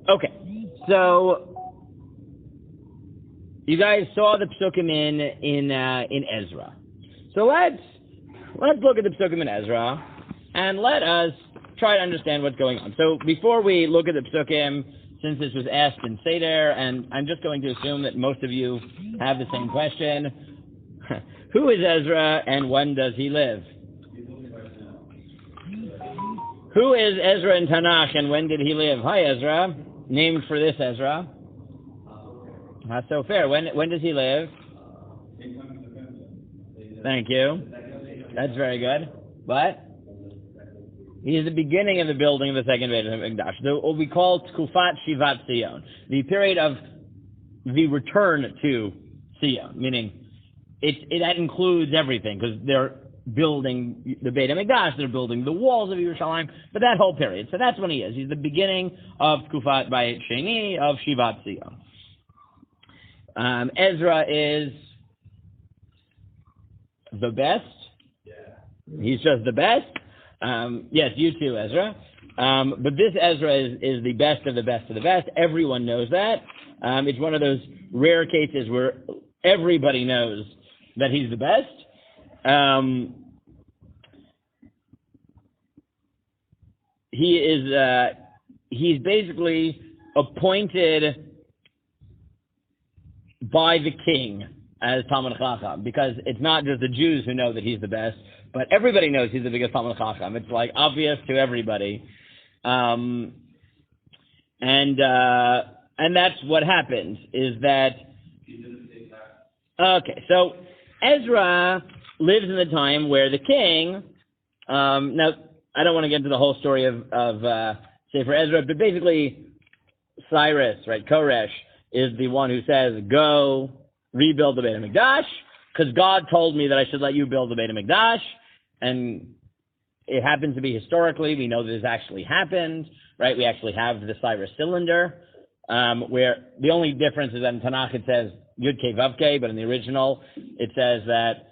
Okay, so you guys saw the psukim in Ezra. So let's look at the psukim in Ezra, and let us try to understand what's going on. So before we look at the psukim, since this was asked in Seder, and I'm just going to assume that most of you have the same question, who is Ezra and when does he live? Who is Ezra in Tanakh and when did he live? Hi, Ezra. Named for this Ezra. Not so fair. When does he live? Thank you. That's very good. What? He is the beginning of the building of the second Beit HaMikdash. What we call Tkufat Shivat Zion. The period of the return to Zion. Meaning, that includes everything, because they're building the Beit HaMikdash, they're building the walls of Yerushalayim, but that whole period. So that's when he is. He's the beginning of Tkufat Bayit Sheni, of Shivat Zion. Ezra is the best. Yeah. He's just the best. Yes, you too, Ezra. But this Ezra is the best of the best of the best. Everyone knows that. It's one of those rare cases where everybody knows that he's the best. He's basically appointed by the king as Talmidei Chacham, because it's not just the Jews who know that he's the best, but everybody knows he's the biggest Talmidei Chacham. It's like obvious to everybody. And that's what happens, is that... Okay, so Ezra lives in the time where the king... now, I don't want to get into the whole story of Sefer Ezra, but basically Cyrus, right, Koresh, is the one who says, go rebuild the Beit HaMikdash, because God told me that I should let you build the Beit HaMikdash, and it happens to be historically, we know that this actually happened, right? We actually have the Cyrus cylinder, where the only difference is that in Tanakh it says Yud Kei Vav Kei, but in the original it says that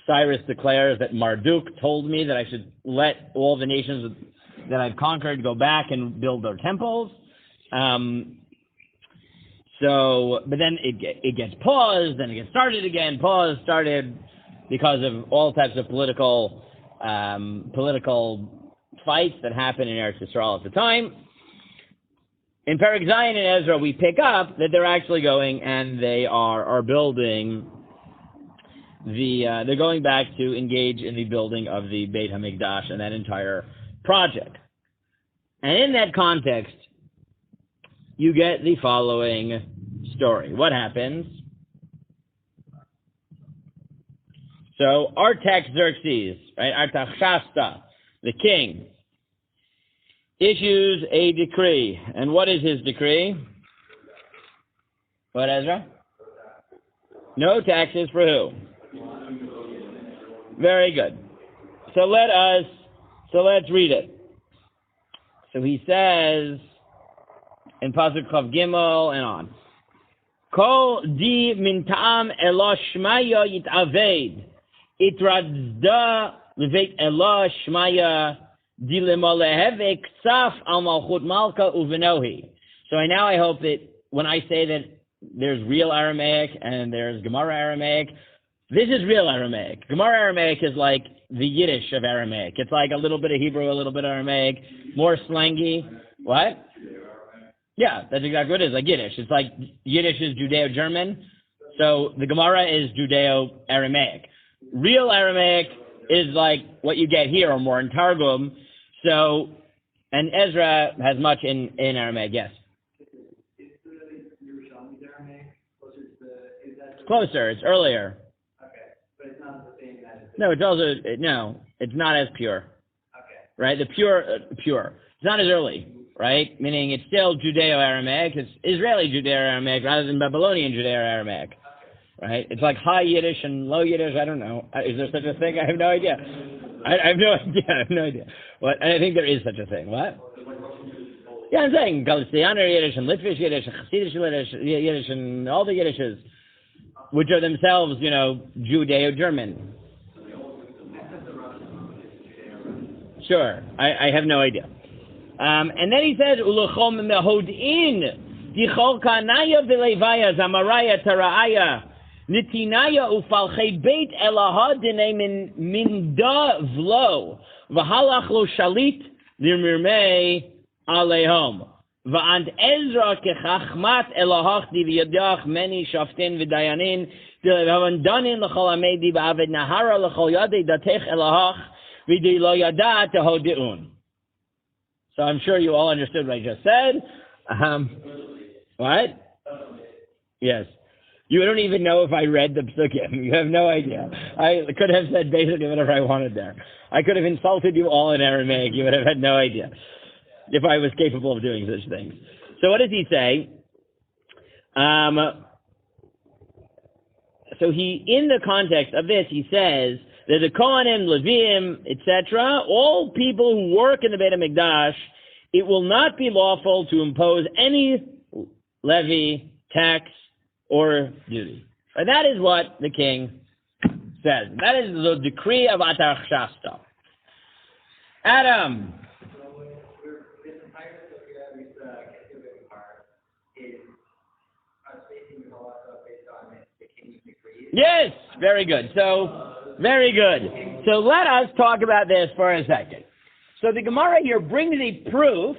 Cyrus declares that Marduk told me that I should let all the nations that I've conquered go back and build their temples. But then it gets paused, then it gets started again. Paused, started because of all types of political fights that happened in Eretz Yisrael at the time. In Perek Zayin and Ezra, we pick up that they're actually going and they are building they're going back to engage in the building of the Beit HaMikdash and that entire project. And in that context, you get the following story. What happens? So Artaxerxes, right, Artaxasta, the king, issues a decree. And what is his decree? What, Ezra? No taxes for who? Very good. So let's read it. So he says in Pasuk Chav Gimel and on, Kol di min ta'am Elosh Shmaya yit'aved itradzda leveit Elosh Shmaya di lemoleheve ksaf al malchut malka uvenohi. So I hope that when I say that there's real Aramaic and there's Gemara Aramaic, this is real Aramaic. Gemara Aramaic is like the Yiddish of Aramaic. It's like a little bit of Hebrew, a little bit of Aramaic, more slangy. What? Yeah, that's exactly what it is, like Yiddish. It's like Yiddish is Judeo-German, so the Gemara is Judeo-Aramaic. Real Aramaic is like what you get here, or more in Targum. So, and Ezra has much in Aramaic, yes. It's closer, it's earlier. It's not the same as... No, it's not as pure. Okay. Right? The pure. It's not as early, right? Meaning it's still Judeo-Aramaic. It's Israeli Judeo-Aramaic rather than Babylonian Judeo-Aramaic. Okay. Right? It's like high Yiddish and low Yiddish. I don't know. Is there such a thing? I have no idea. I have no idea. What? I think there is such a thing. What? Yeah, I'm saying Galicianer Yiddish and Litvish Yiddish and Hasidish Yiddish and all the Yiddishes, which are themselves, Judeo-German. Sure, I have no idea. And then he says, Ulechom mehodin, dichol kanaya v'levaya, zamaraya taraya, nitinaya ufalchei beit elaha dine minda vlo, v'halach lo shalit l'mirmei alehom. V'and Ezra kechachmat elahach diviyadach meni shaftin v'dayanin, v'avandanin l'chol amedi v'aved nahara l'chol yadei datech elahach, v'di lo yada tehodi'un. So I'm sure you all understood what I just said. What? Yes. You don't even know if I read the psukim. You have no idea. I could have said basically whatever I wanted there. I could have insulted you all in Aramaic. You would have had no idea if I was capable of doing such things. So what does he say? So he, in the context of this, he says that the Kohanim, Levim, etc., all people who work in the Beit HaMikdash, it will not be lawful to impose any levy, tax, or duty. And that is what the king says. That is the decree of Artaxerxes. Adam. So this entire story that we captivity part is us facing the halacha based on the king's decree. Yes, very good. So, very good. So let us talk about this for a second. So the Gemara here brings a proof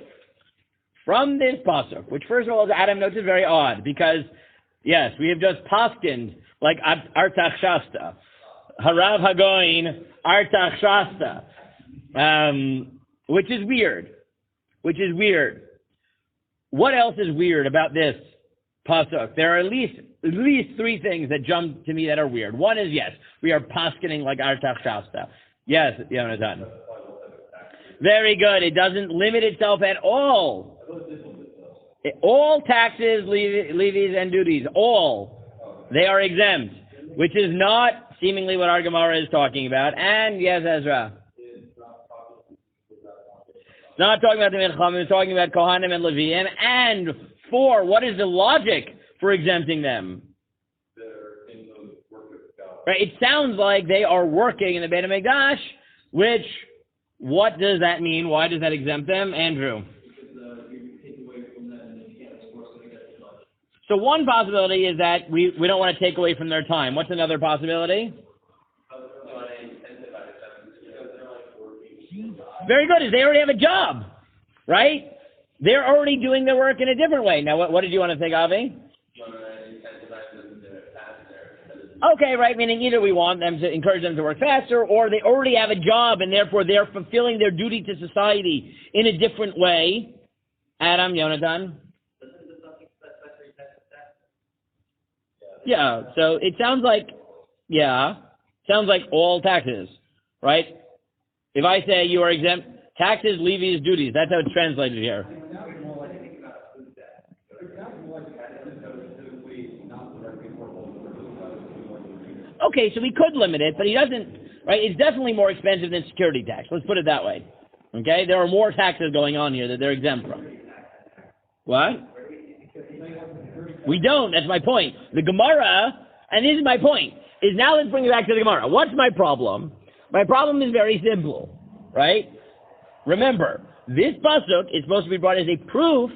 from this pasuk, which first of all, as Adam notes, is very odd because, yes, we have just paskined like Artaxerxes, Harav Hagoin, Artaxerxes, which is weird. What else is weird about this pasuk? There are at least three things that jump to me that are weird. One is, yes, we are paskening like Artaxerxes. Yes, Yonatan. Very good. It doesn't limit itself at all. All taxes, levies, and duties, all, they are exempt, which is not seemingly what our Gemara is talking about. And yes, Ezra. It's not talking about the Milchamim, it's talking about Kohanim and Leviim. And four, what is the logic for exempting them? Right, it sounds like they are working in the Beit HaMikdash, which, what does that mean? Why does that exempt them? Andrew. So one possibility is that we don't want to take away from their time. What's another possibility? Very good, is they already have a job, right? They're already doing their work in a different way. Now, what did you want to think, Avi? Okay, right, meaning either we want them to encourage them to work faster, or they already have a job, and therefore they're fulfilling their duty to society in a different way. Adam, Yonatan? Yeah, so it sounds like all taxes, right? If I say you are exempt, taxes, levies, duties, that's how it's translated here. Okay, so we could limit it, but he doesn't, right? It's definitely more expensive than security tax. Let's put it that way. Okay? There are more taxes going on here that they're exempt from. What? We don't. That's my point. The Gemara, and this is my point, is now let's bring it back to the Gemara. What's my problem? My problem is very simple, right? Remember, this pasuk is supposed to be brought as a proof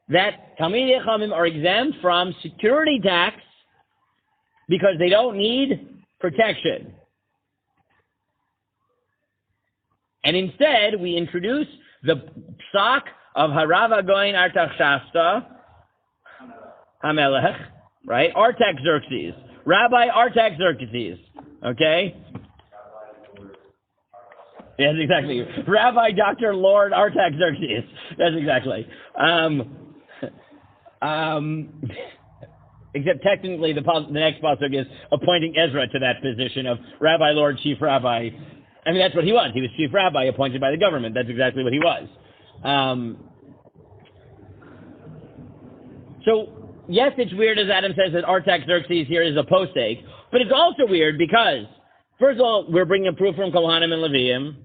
that Talmidei Chachamim are exempt from security tax because they don't need protection. And instead, we introduce the psak of Harav Hagoin Artaxerxes HaMelech, right? Artaxerxes. Rabbi Artaxerxes. Okay? Yes, exactly. Rabbi Dr. Lord Artaxerxes. Yes, exactly. Except technically the next pasuk is appointing Ezra to that position of Rabbi Lord Chief Rabbi. I mean, that's what he was. He was Chief Rabbi appointed by the government. That's exactly what he was. So, yes, it's weird, as Adam says, that Artaxerxes here is a posek, but it's also weird because, first of all, we're bringing a proof from Kohanim and Leviim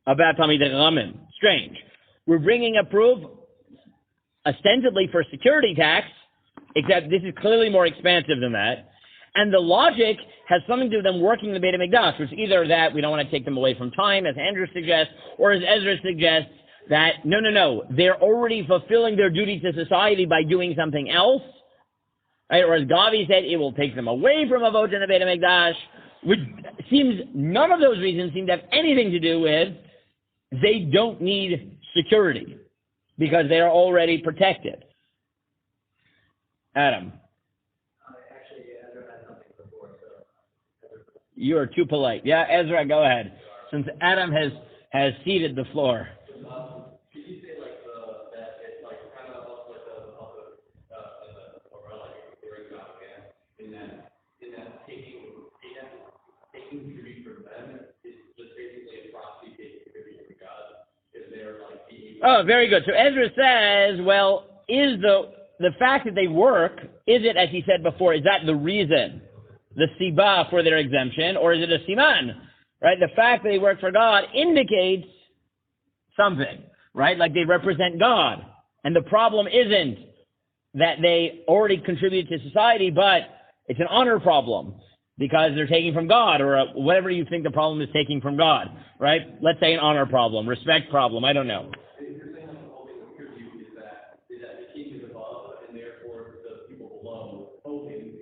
about Talmidei Chachamim. Strange. We're bringing a proof ostensibly for security tax, except this is clearly more expansive than that. And the logic has something to do with them working in the Beit HaMikdash, which is either that we don't want to take them away from time, as Andrew suggests, or as Ezra suggests, that, no, they're already fulfilling their duty to society by doing something else, right? Or as Gavi said, it will take them away from Avot and the Beit HaMikdash, which seems, none of those reasons seem to have anything to do with they don't need security because they are already protected. Adam. Actually, Ezra had something before, so. You are too polite. Yeah, Ezra, go ahead. Since Adam has ceded the floor. Could you say that it's kind of also the torah, during God again, in that taking duty from them is just basically a proxy taking duty from God, because they're being. Oh, very good. So Ezra says, well, is the fact that they work, is it, as he said before, is that the reason, the siba for their exemption, or is it a siman? Right? The fact that they work for God indicates something, right? Like they represent God. And the problem isn't that they already contribute to society, but it's an honor problem because they're taking from God, or whatever you think the problem is taking from God, right? Let's say an honor problem, respect problem, I don't know. You're saying the whole thing with your view is that the king is above, and therefore the people below hoping.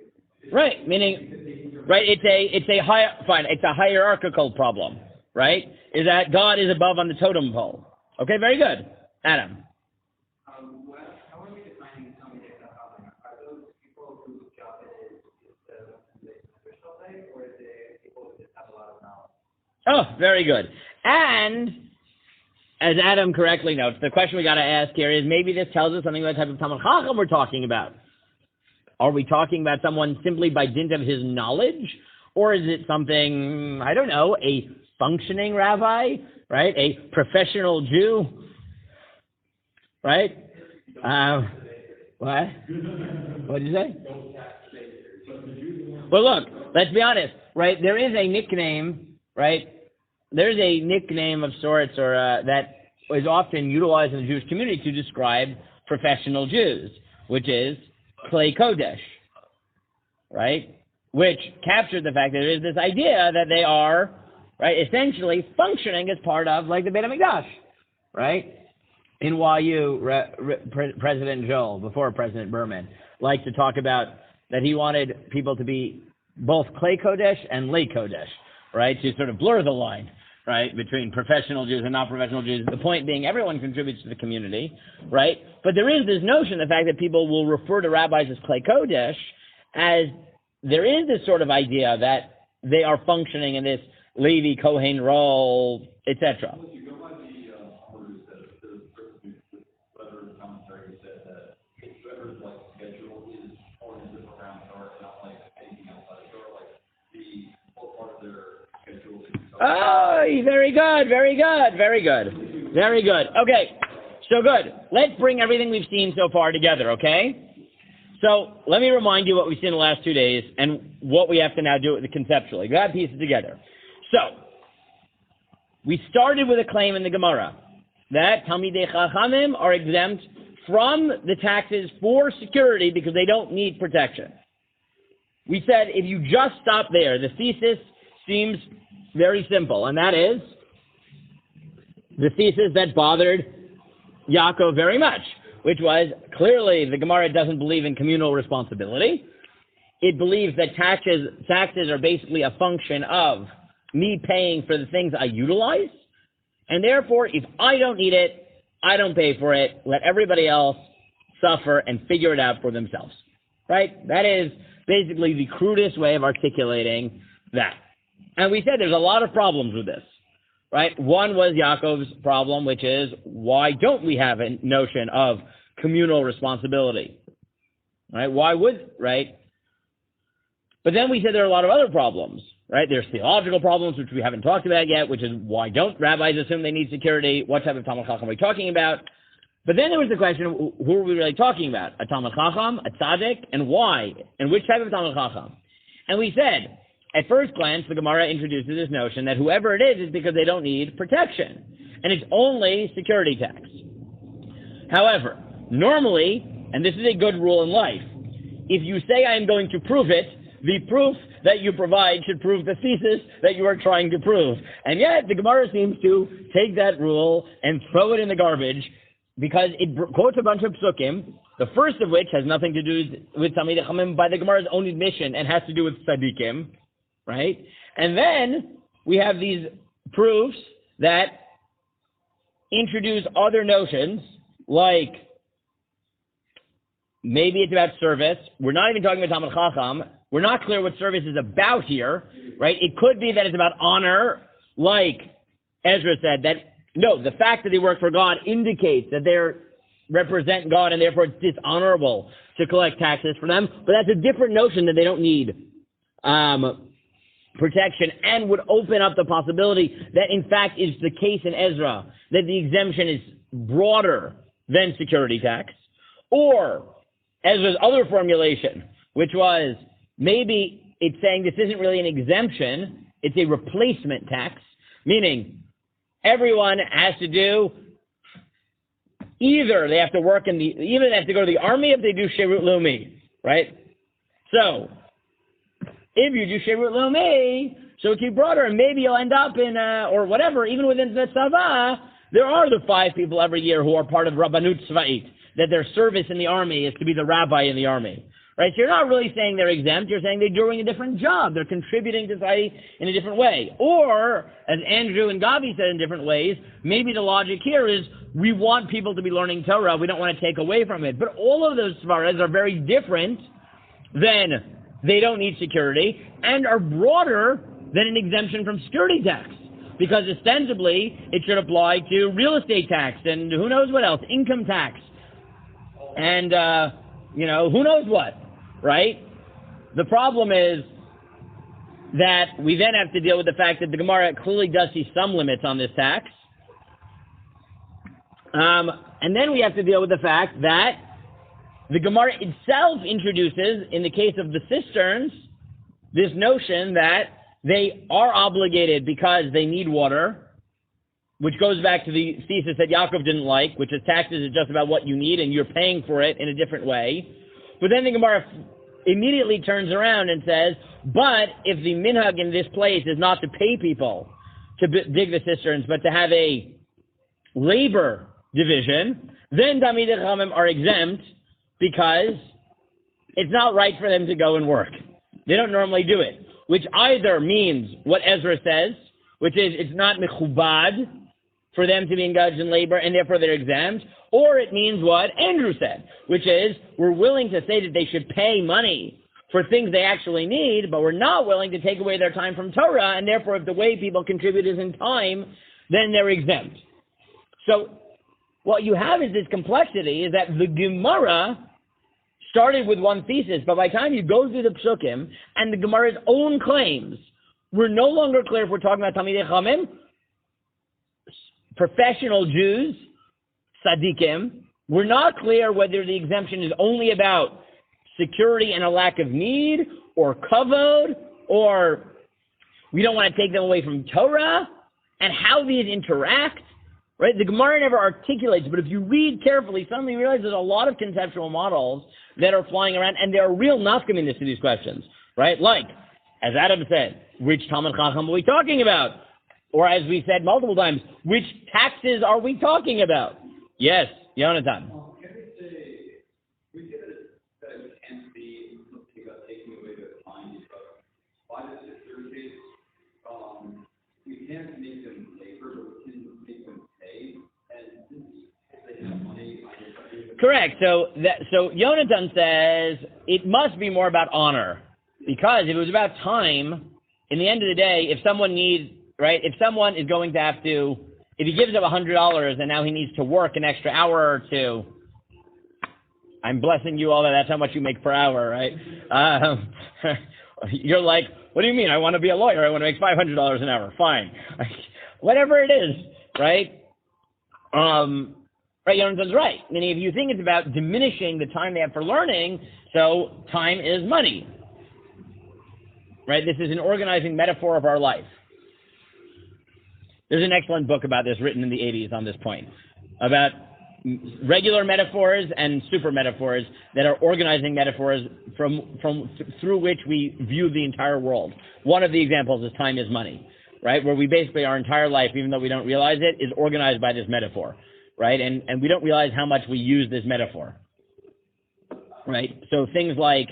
Right, meaning, right, it's a hierarchical problem, right? Is that God is above on the totem pole. Okay, very good. Adam. How are you defining Talmidei Chachamim? Are those people whose job it is the official thing, or is it people who just have a lot of knowledge? Oh, very good. And, as Adam correctly notes, the question we got to ask here is maybe this tells us something about the type of Talmid Chacham we're talking about. Are we talking about someone simply by dint of his knowledge? Or is it something, I don't know, a functioning rabbi, right? A professional Jew, right? What? What did you say? Well, look, let's be honest, right? There is a nickname, right? There's a nickname of sorts, or that is often utilized in the Jewish community to describe professional Jews, which is Klei Kodesh, right? Which captured the fact that there is this idea that they are, right, essentially functioning as part of, like, the Beit HaMikdash, right? In YU, President Joel, before President Berman, liked to talk about that he wanted people to be both Klei Kodesh and Lei Kodesh, right, to sort of blur the line, right, between professional Jews and non-professional Jews. The point being everyone contributes to the community, right? But there is this notion, the fact that people will refer to rabbis as Klei Kodesh, as there is this sort of idea that they are functioning in this Levi Kohen role, etc. You go by the orders that the person who whether commentary said that whoever's schedule is oriented around Torah, not anything outside of Torah, the whole part of their schedule is. Oh, very good, very good, very good, very good. Okay, so good. Let's bring everything we've seen so far together, okay? So let me remind you what we've seen in the last 2 days and what we have to now do conceptually. Grab pieces together. So, we started with a claim in the Gemara that Talmidei Chachamim are exempt from the taxes for security because they don't need protection. We said if you just stop there, the thesis seems very simple, and that is the thesis that bothered Yaakov very much, which was clearly the Gemara doesn't believe in communal responsibility. It believes that taxes are basically a function of me paying for the things I utilize, and therefore, if I don't need it, I don't pay for it. Let everybody else suffer and figure it out for themselves, right? That is basically the crudest way of articulating that. And we said there's a lot of problems with this, right? One was Yaakov's problem, which is, why don't we have a notion of communal responsibility, right? Why would, right? But then we said there are a lot of other problems, right? There's theological problems, which we haven't talked about yet, which is why don't rabbis assume they need security? What type of Talmid Chacham are we talking about? But then there was the question, who are we really talking about? A Talmid Chacham, a tzaddik, and why? And which type of Talmid Chacham? And we said, at first glance, the Gemara introduces this notion that whoever it is because they don't need protection. And it's only security tax. However, normally, and this is a good rule in life, if you say I am going to prove it, the proof that you provide should prove the thesis that you are trying to prove. And yet, the Gemara seems to take that rule and throw it in the garbage because it quotes a bunch of psukim, the first of which has nothing to do with Talmidei Chachamim by the Gemara's own admission and has to do with tzaddikim, right? And then we have these proofs that introduce other notions, like maybe it's about service. We're not even talking about Talmid Chacham. We're not clear what service is about here, right? It could be that it's about honor, like Ezra said, that no, the fact that they work for God indicates that they represent God and therefore it's dishonorable to collect taxes for them. But that's a different notion that they don't need protection, and would open up the possibility that in fact is the case in Ezra, that the exemption is broader than security tax. Or Ezra's other formulation, which was maybe it's saying this isn't really an exemption, it's a replacement tax, meaning everyone has to do, either they have to work either they have to go to the army if they do Sherut Leumi, right? So, if you do Sherut Leumi, so it's broader, and maybe you'll end up in, or whatever, even within the Tzava, there are the 5 people every year who are part of Rabbanut Tzva'it, that their service in the army is to be the rabbi in the army. Right? So you're not really saying they're exempt, you're saying they're doing a different job. They're contributing to society in a different way. Or, as Andrew and Gavi said in different ways, maybe the logic here is we want people to be learning Torah, we don't want to take away from it. But all of those svaras are very different than they don't need security, and are broader than an exemption from security tax. Because ostensibly, it should apply to real estate tax, and who knows what else, income tax, and, who knows what. Right? The problem is that we then have to deal with the fact that the Gemara clearly does see some limits on this tax. And then we have to deal with the fact that the Gemara itself introduces, in the case of the cisterns, this notion that they are obligated because they need water, which goes back to the thesis that Yaakov didn't like, which is taxes is just about what you need and you're paying for it in a different way. But then the Gemara immediately turns around and says, but if the minhag in this place is not to pay people to dig the cisterns, but to have a labor division, then Talmidei Chachamim are exempt because it's not right for them to go and work. They don't normally do it, which either means what Ezra says, which is it's not mechubad for them to be engaged in labor and therefore they're exempt, or it means what Andrew said, which is we're willing to say that they should pay money for things they actually need, but we're not willing to take away their time from Torah, and therefore if the way people contribute is in time, then they're exempt. So what you have is this complexity, is that the Gemara started with one thesis, but by the time you go through the psukim and the Gemara's own claims, we're no longer clear if we're talking about Talmidei Chachamim, professional Jews, tzaddikim. We're not clear whether the exemption is only about security and a lack of need, or kavod, or we don't want to take them away from Torah, and how these interact. Right? The Gemara never articulates, but if you read carefully, suddenly you realize there's a lot of conceptual models that are flying around, and there are real nafkaminas to these questions. Right? Like, as Adam said, which Talmid Chacham are we talking about? Or as we said multiple times, which taxes are we talking about? Yes, Yonatan. Can we say that it can't be something about taking away the time, because why does it case we can't make them labor, but we can make them pay, and if they have money, correct. So Yonatan says it must be more about honor, because if it was about time, in the end of the day, if someone needs, right, if someone is going to have to, if he gives up $100 and now he needs to work an extra hour or two, I'm blessing you all that's how much you make per hour, right? You're like, what do you mean? I want to be a lawyer. I want to make $500 an hour. Fine. Whatever it is, right? Right, Jonathan's right. Meaning if you think it's about diminishing the time they have for learning, so time is money. Right? This is an organizing metaphor of our life. There's an excellent book about this written in the 80s on this point, about regular metaphors and super metaphors that are organizing metaphors through which we view the entire world. One of the examples is time is money, right? Where we basically, our entire life, even though we don't realize it, is organized by this metaphor, right? And we don't realize how much we use this metaphor, right? So things like,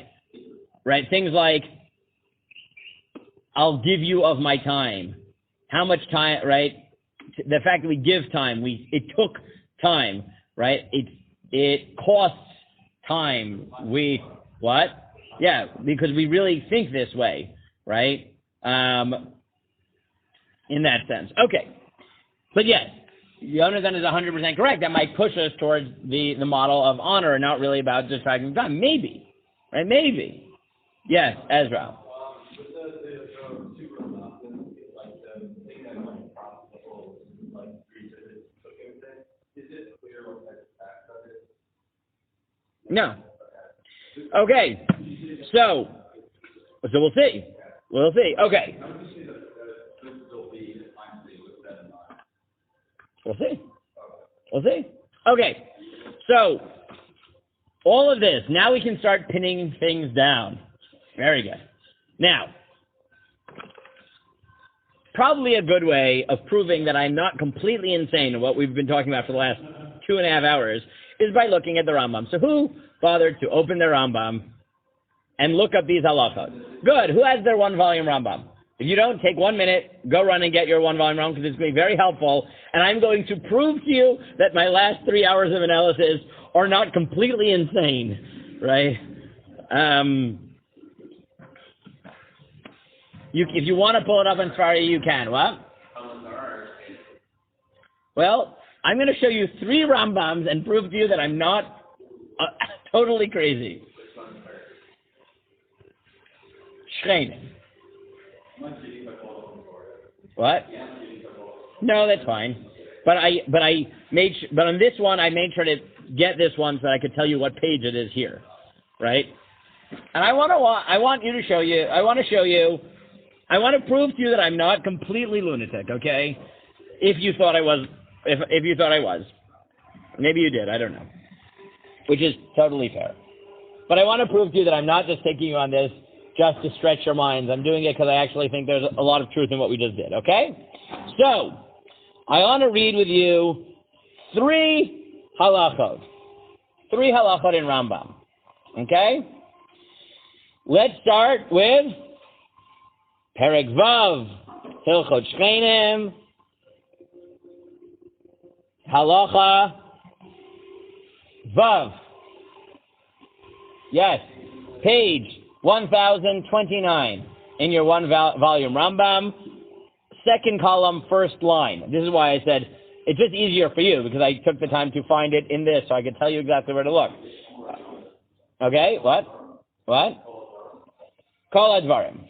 I'll give you of my time. How much time, right? The fact that we give time, it took time, right? It costs time. What? Yeah, because we really think this way, right? In that sense. Okay. But yes, Yonatan is 100% correct. That might push us towards the model of honor and not really about distracting time. Maybe. Right? Maybe. Yes, Ezra. With the super mountain, like the thing that like profitable, like research cooking thing, is it clear what type of tax that is? No. Okay. So we'll see. We'll see. Okay. We'll see. We'll see. Okay. So all of this, now we can start pinning things down. Very good. Now, probably a good way of proving that I'm not completely insane in what we've been talking about for the last 2.5 hours is by looking at the Rambam. So who bothered to open their Rambam and look up these halachot? Good. Who has their one-volume Rambam? If you don't, take 1 minute, go run and get your one-volume Rambam because it's going to be very helpful. And I'm going to prove to you that my last 3 hours of analysis are not completely insane, right? If you want to pull it up in Safari, you can. What? Well, I'm going to show you 3 Rambams and prove to you that I'm not totally crazy. Shchenim. What? No, that's fine. But on this one, I made sure to get this one so that I could tell you what page it is here, right? And I want to prove to you that I'm not completely lunatic, okay? If you thought I was, if you thought I was. Maybe you did, I don't know. Which is totally fair. But I want to prove to you that I'm not just taking you on this just to stretch your minds. I'm doing it because I actually think there's a lot of truth in what we just did, okay? So, I want to read with you 3 halachot. 3 halachot in Rambam, okay? Let's start with Perek Vav, Hilchot Shchenim, Halacha Vav. Yes, page 1029 in your one-volume Rambam, second column, first line. This is why I said it's just easier for you because I took the time to find it in this so I could tell you exactly where to look. Okay, what? Kol Advarim.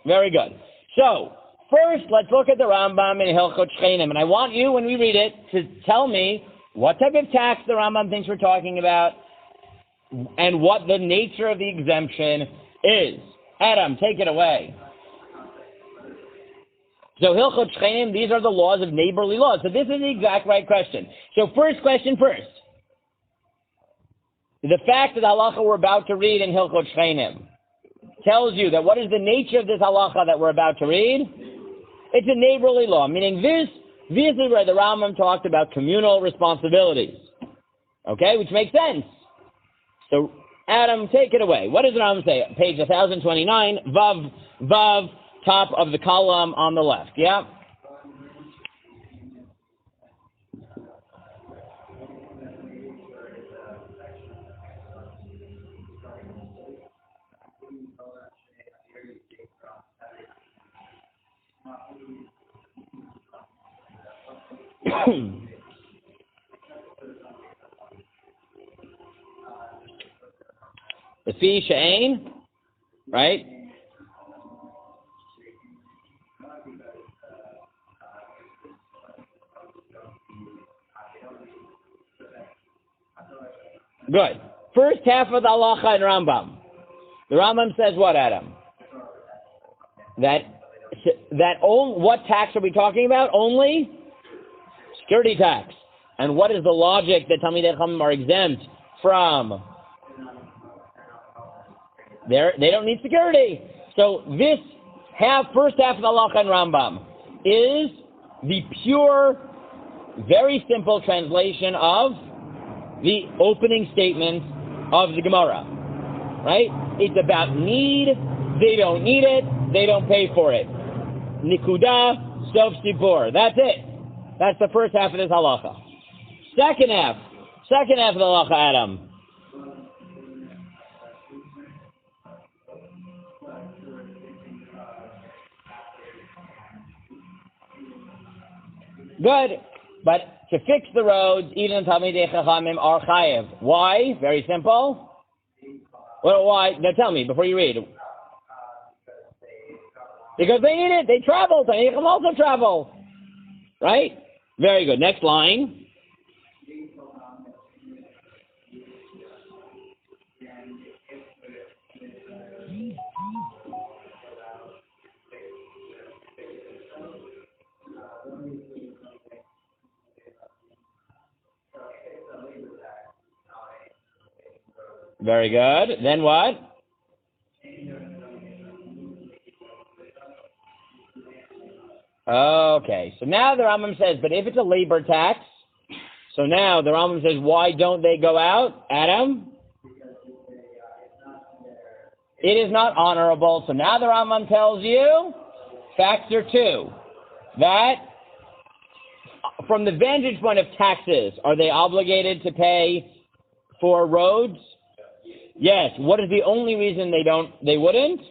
Very good. So, first, let's look at the Rambam in Hilchot Shchenim. And I want you, when we read it, to tell me what type of tax the Rambam thinks we're talking about and what the nature of the exemption is. Adam, take it away. So, Hilchot Shchenim, these are the laws of neighborly laws. So, this is the exact right question. So, first question first. The fact that the halacha we're about to read in Hilchot Shchenim tells you that what is the nature of this halacha that we're about to read? It's a neighborly law, meaning this is where the Rambam talked about communal responsibilities. Okay, which makes sense. So, Adam, take it away. What does the Rambam say? Page 1029, Vav, top of the column on the left, yeah? The fee she'ain, right? Good. First half of the halacha in Rambam. The Rambam says what, Adam? What tax are we talking about? Only security tax. And what is the logic that Talmidei Chachamim are exempt from? They don't need security. So this first half of the halacha and Rambam is the pure, very simple translation of the opening statement of the Gemara. Right? It's about need. They don't need it. They don't pay for it. Nikuda, sof sipur. That's it. That's the first half of this halacha. Second half of the halacha, Adam. Good, but to fix the roads, even Talmidei Chachamim are chayev. Why? Very simple. Well, why? Now tell me before you read. Because they need it. They travel. Talmidei Chachamim also travel. Right? Very good. Next line. Very good. Then what? Okay. So now the Rambam says, but if it's a labor tax, so now the Rambam says, why don't they go out? Adam? It is not honorable. So now the Rambam tells you, factor 2, that from the vantage point of taxes, are they obligated to pay for roads? Yes. What is the only reason they wouldn't?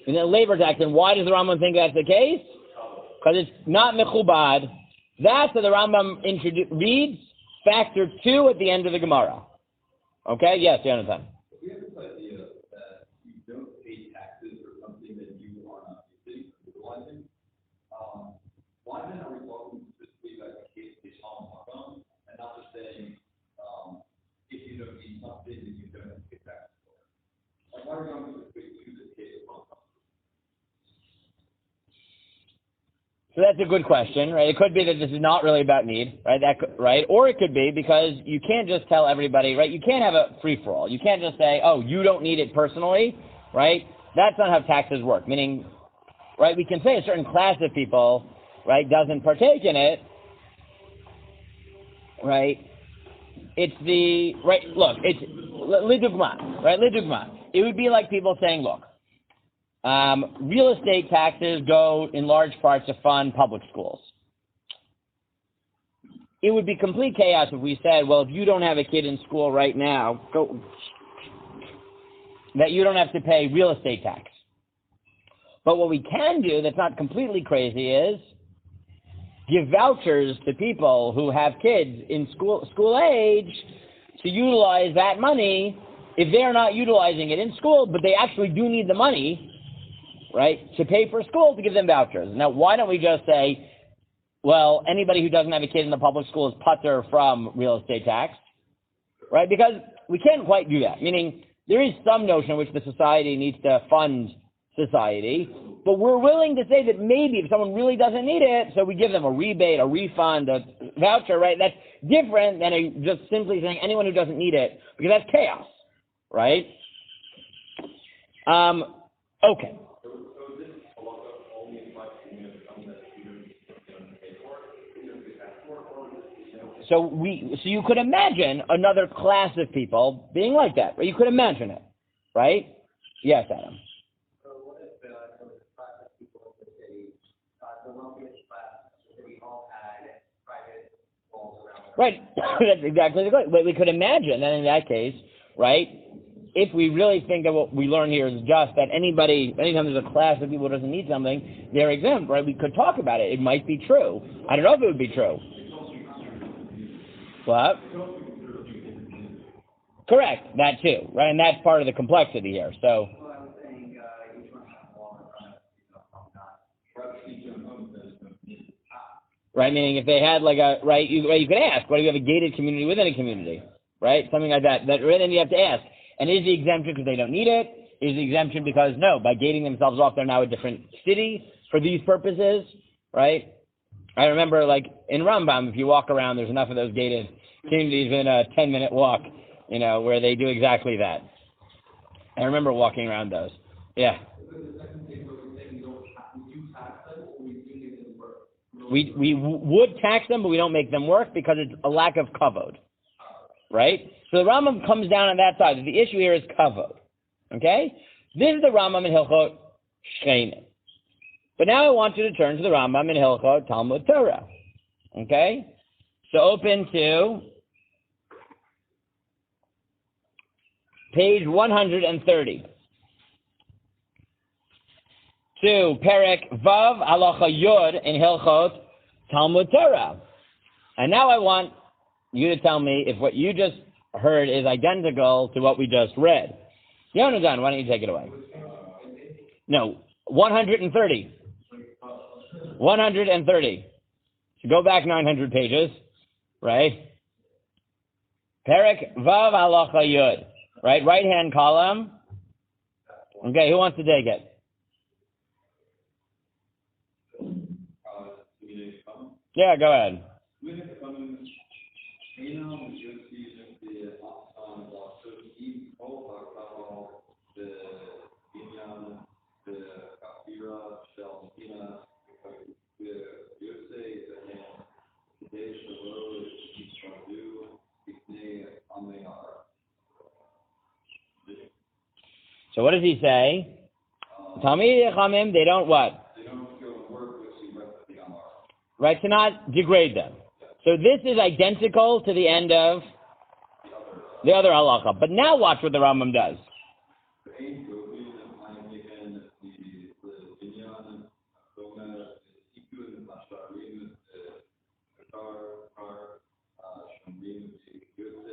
In the labor tax. And why does the Rambam think that's the case? Because it's not mechubad. That's what the Rambam reads factor 2 at the end of the Gemara. Okay? Yes, Jonathan. We have this idea that you don't pay taxes for something that you are not utilizing. Why then are we talking specifically about the case of and not just saying if you don't need something, then you don't have to pay taxes for it? Like, why are we going to use this case of So that's a good question, right? It could be that this is not really about need, right? Right? Or it could be because you can't just tell everybody, right? You can't have a free-for-all. You can't just say, oh, you don't need it personally, right? That's not how taxes work. Meaning, right, we can say a certain class of people, right, doesn't partake in it, right? It's lidugma, right? Lidugma. It would be like people saying, look, real estate taxes go in large part to fund public schools. It would be complete chaos if we said, well, if you don't have a kid in school right now, that you don't have to pay real estate tax. But what we can do that's not completely crazy is give vouchers to people who have kids in school age to utilize that money if they're not utilizing it in school, but they actually do need the money, right, to pay for school, to give them vouchers. Now, why don't we just say, well, anybody who doesn't have a kid in the public school is putter from real estate tax, right? Because we can't quite do that. Meaning, there is some notion in which the society needs to fund society, but we're willing to say that maybe if someone really doesn't need it, so we give them a rebate, a refund, a voucher, right? That's different than just simply saying anyone who doesn't need it, because that's chaos, right? Okay. So you could imagine another class of people being like that, right? You could imagine it, right? Yes, Adam. So what if there was a class of people in the city, the wealthiest class, we all had private schools around? Right. That's exactly the point. But we could imagine that in that case, right, if we really think that what we learn here is just that anytime there's a class of people who doesn't need something, they're exempt, right? We could talk about it. It might be true. I don't know if it would be true. What? Correct. That too, right? And that's part of the complexity here. So. Well, I was saying each one has a wall in front of Right, meaning if they had like a, right, you could ask, what if you have a gated community within a community, right? Something like that. Right, then you have to ask. And is the exemption because they don't need it? Is the exemption because, no, by gating themselves off, they're now a different city for these purposes, right? I remember, like, in Rambam, if you walk around, there's enough of those gated communities in a 10-minute walk, where they do exactly that. I remember walking around those. Yeah. We would tax them, but we don't make them work because it's a lack of kavod, right? So the Rambam comes down on that side. The issue here is kavod, okay? This is the Rambam in Hilchot Shchenim. But now I want you to turn to the Rambam in Hilchot Talmud Torah, okay? So open to page 130. To Perek Vav Halacha Yod in Hilchot Talmud Torah. And now I want you to tell me if what you just heard is identical to what we just read. Yonadan, why don't you take it away? No, 130. 130. So go back 900 pages, right? Perek Vav Halacha Yod. Right, right-hand column. Okay, who wants to take it? Yeah, go ahead. So what does he say? Talmidei Chachamim, they don't what? They don't go and work with the rest of the Amar. Right, to not degrade them. So this is identical to the end of the other halacha. But now watch what the Rambam does.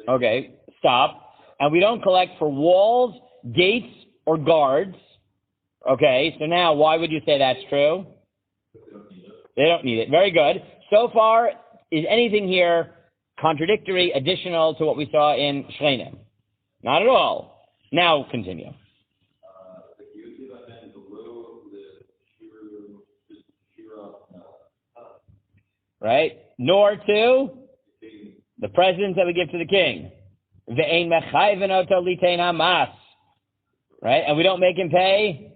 Okay, stop. And we don't collect for walls, gates, or guards. Okay, so now why would you say that's true? They don't need it. Very good. So far, is anything here contradictory, additional to what we saw in Shchenim? Not at all. Now continue. Right? Nor to the presents that we give to the king. Ve'ein mechayven oto litein hamas. Right? And we don't make him pay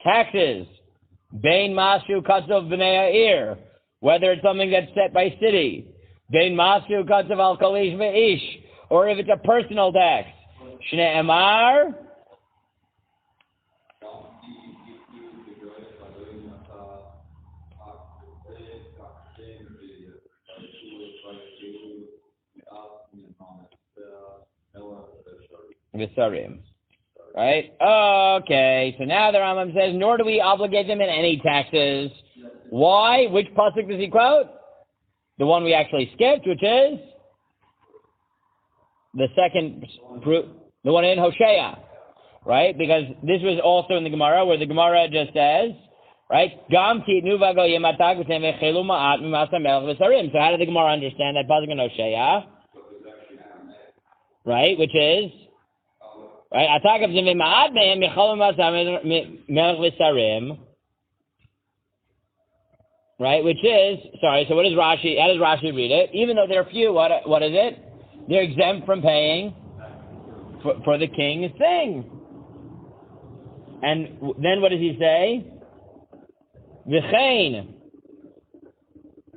taxes. Bein mashu katzov b'nei ha'ir. Whether it's something that's set by city. Bein mashu katzov al kolish ve'ish. Or if it's a personal tax. Shnei emar. V'sarim. Right? Okay, so now the Rambam says, nor do we obligate them in any taxes. Why? Which pasuk does he quote? The one we actually skipped, which is the second, the one in Hosea. Right? Because this was also in the Gemara, where the Gemara just says, right? So how did the Gemara understand that pasuk in Hosea? Right? Which is? Right, right, which is, sorry, so what is Rashi, how does Rashi read it? Even though there are few, what is it? They're exempt from paying for the king's thing. And then what does he say? V'chein.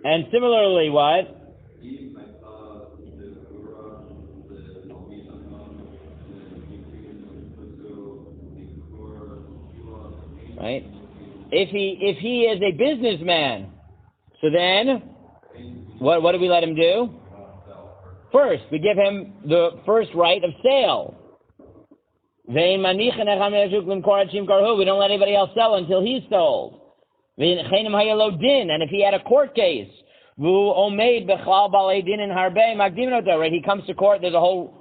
And similarly, what? Right? If he is a businessman, so then what do we let him do? First, we give him the first right of sale. We don't let anybody else sell until he's sold. And if he had a court case, right, he comes to court, there's a whole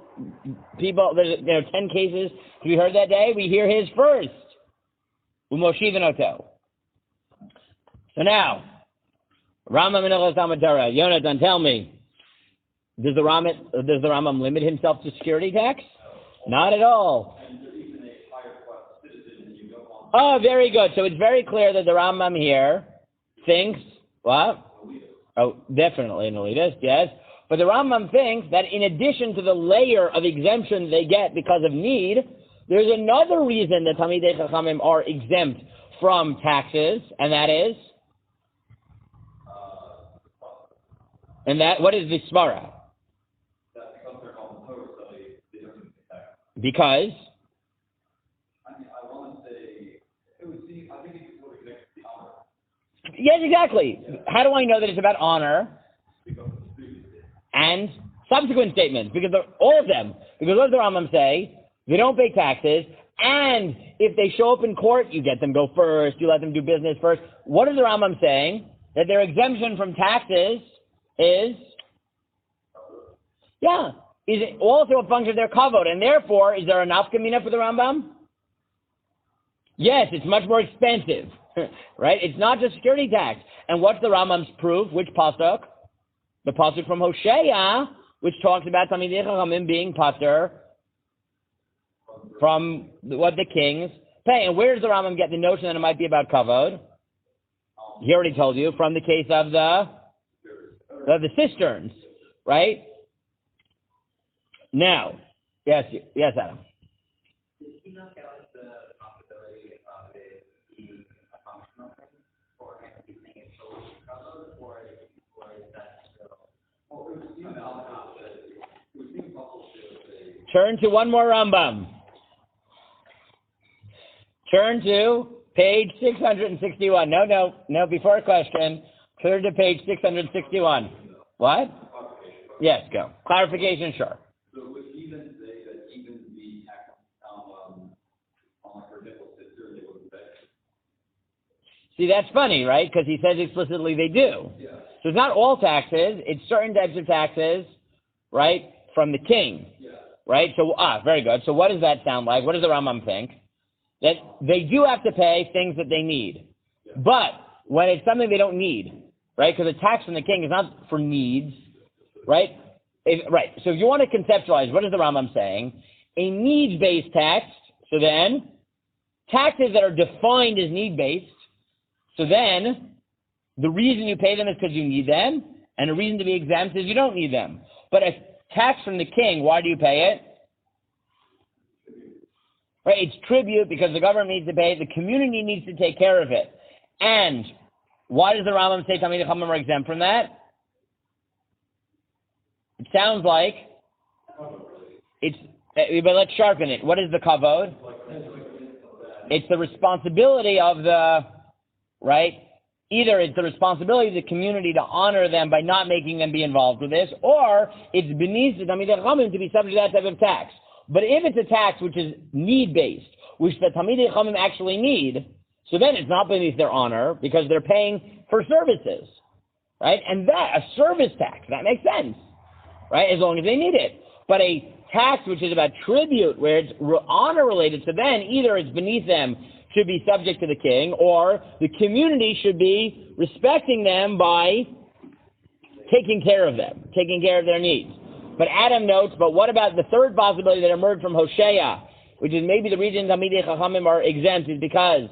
people, there's 10 cases to be heard that day, we hear his first. So now, Rambam in Talmud Torah. Yonatan, tell me, does the Rambam limit himself to security tax? Not at all. Oh, very good. So it's very clear that the Rambam here thinks What? Oh, definitely an elitist, yes. But the Rambam thinks that in addition to the layer of exemption they get because of need, there's another reason that Talmidei Chachamim are exempt from taxes, and that is? What is the svara? Because they're on torah-study, they don't need to tax. Because? I want to say, it would seem, I think it's what connects to the honor. Yes, exactly. Yeah. How do I know that it's about honor? Because of the student. And subsequent statements, because all of them. Because what does the Rambam say? They don't pay taxes, and if they show up in court, you get them go first, you let them do business first. What is the Rambam saying? That their exemption from taxes is it also a function of their kavod, and therefore, is there enough kamina for the Rambam? Yes, it's much more expensive, right? It's not just security tax. And what's the Rambam's proof? Which pasuk? The pasuk from Hosea, which talks about Talmidei Chachamim being patur from what the kings pay. And where does the Rambam get the notion that it might be about kavod? He already told you, from the case of the cisterns, right? Now, yes, Adam. Did he knock out the possibility of it being a functional thing, or can he think it's solely covered, or is that still? Well, it would seem an opposite. It would seem possible to say. Turn to one more Rambam. Turn to page 661. No, before a question, turn to page 661. What? Yes, go. Clarification, sure. So would he then say that even the tax on like her nipple sister, they wouldn't pay? See, that's funny, right? Because he says explicitly they do. Yeah. So it's not all taxes, it's certain types of taxes, right, from the king. Yeah. Right? So, very good. So what does that sound like? What does the Rambam think? That they do have to pay things that they need. Yeah. But when it's something they don't need, right, because the tax from the king is not for needs, right? So if you want to conceptualize, what is the Rambam saying? A needs-based tax, so then, taxes that are defined as need-based, so then, the reason you pay them is because you need them, and the reason to be exempt is you don't need them. But a tax from the king, why do you pay it? Right, it's tribute because the government needs to pay it, the community needs to take care of it. And why does the Rambam say Talmidei Chachamim are exempt from that? It sounds like but let's sharpen it. What is the kavod? It's the responsibility of the, right? Either it's the responsibility of the community to honor them by not making them be involved with this, or it's beneath the Talmidei Chachamim to be subject to that type of tax. But if it's a tax which is need-based, which the Talmidei Chachamim actually need, so then it's not beneath their honor because they're paying for services, right? And that, a service tax, that makes sense, right? As long as they need it. But a tax which is about tribute, where it's honor-related, so then either it's beneath them to be subject to the king, or the community should be respecting them by taking care of them, taking care of their needs. But Adam notes, but what about the third possibility that emerged from Hosea, which is maybe the reason Talmidei Chachamim are exempt is because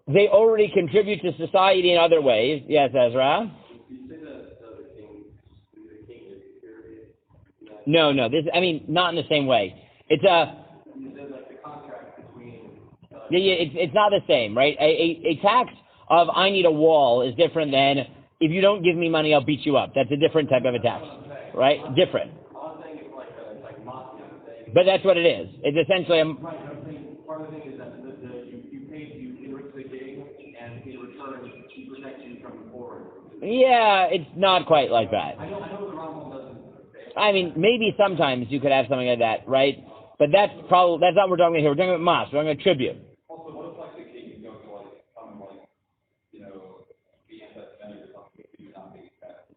they already contribute to society in other ways. Yes, Ezra? No, not in the same way. It's it's not the same, right? A tax of I need a wall is different than if you don't give me money, I'll beat you up. That's a different type of a tax, right? Different. But that's what it is. It's essentially part of the thing is that you enrich the king, and in return, he protects you from the poor. Yeah, it's not quite like that. I know the Rambam doesn't. I mean, maybe sometimes you could have something like that, right? But that's not what we're talking about here. We're talking about mas. We're talking about tribute. Also, what if like the king is going to be anti-Semitic or something, if he's not being taxed?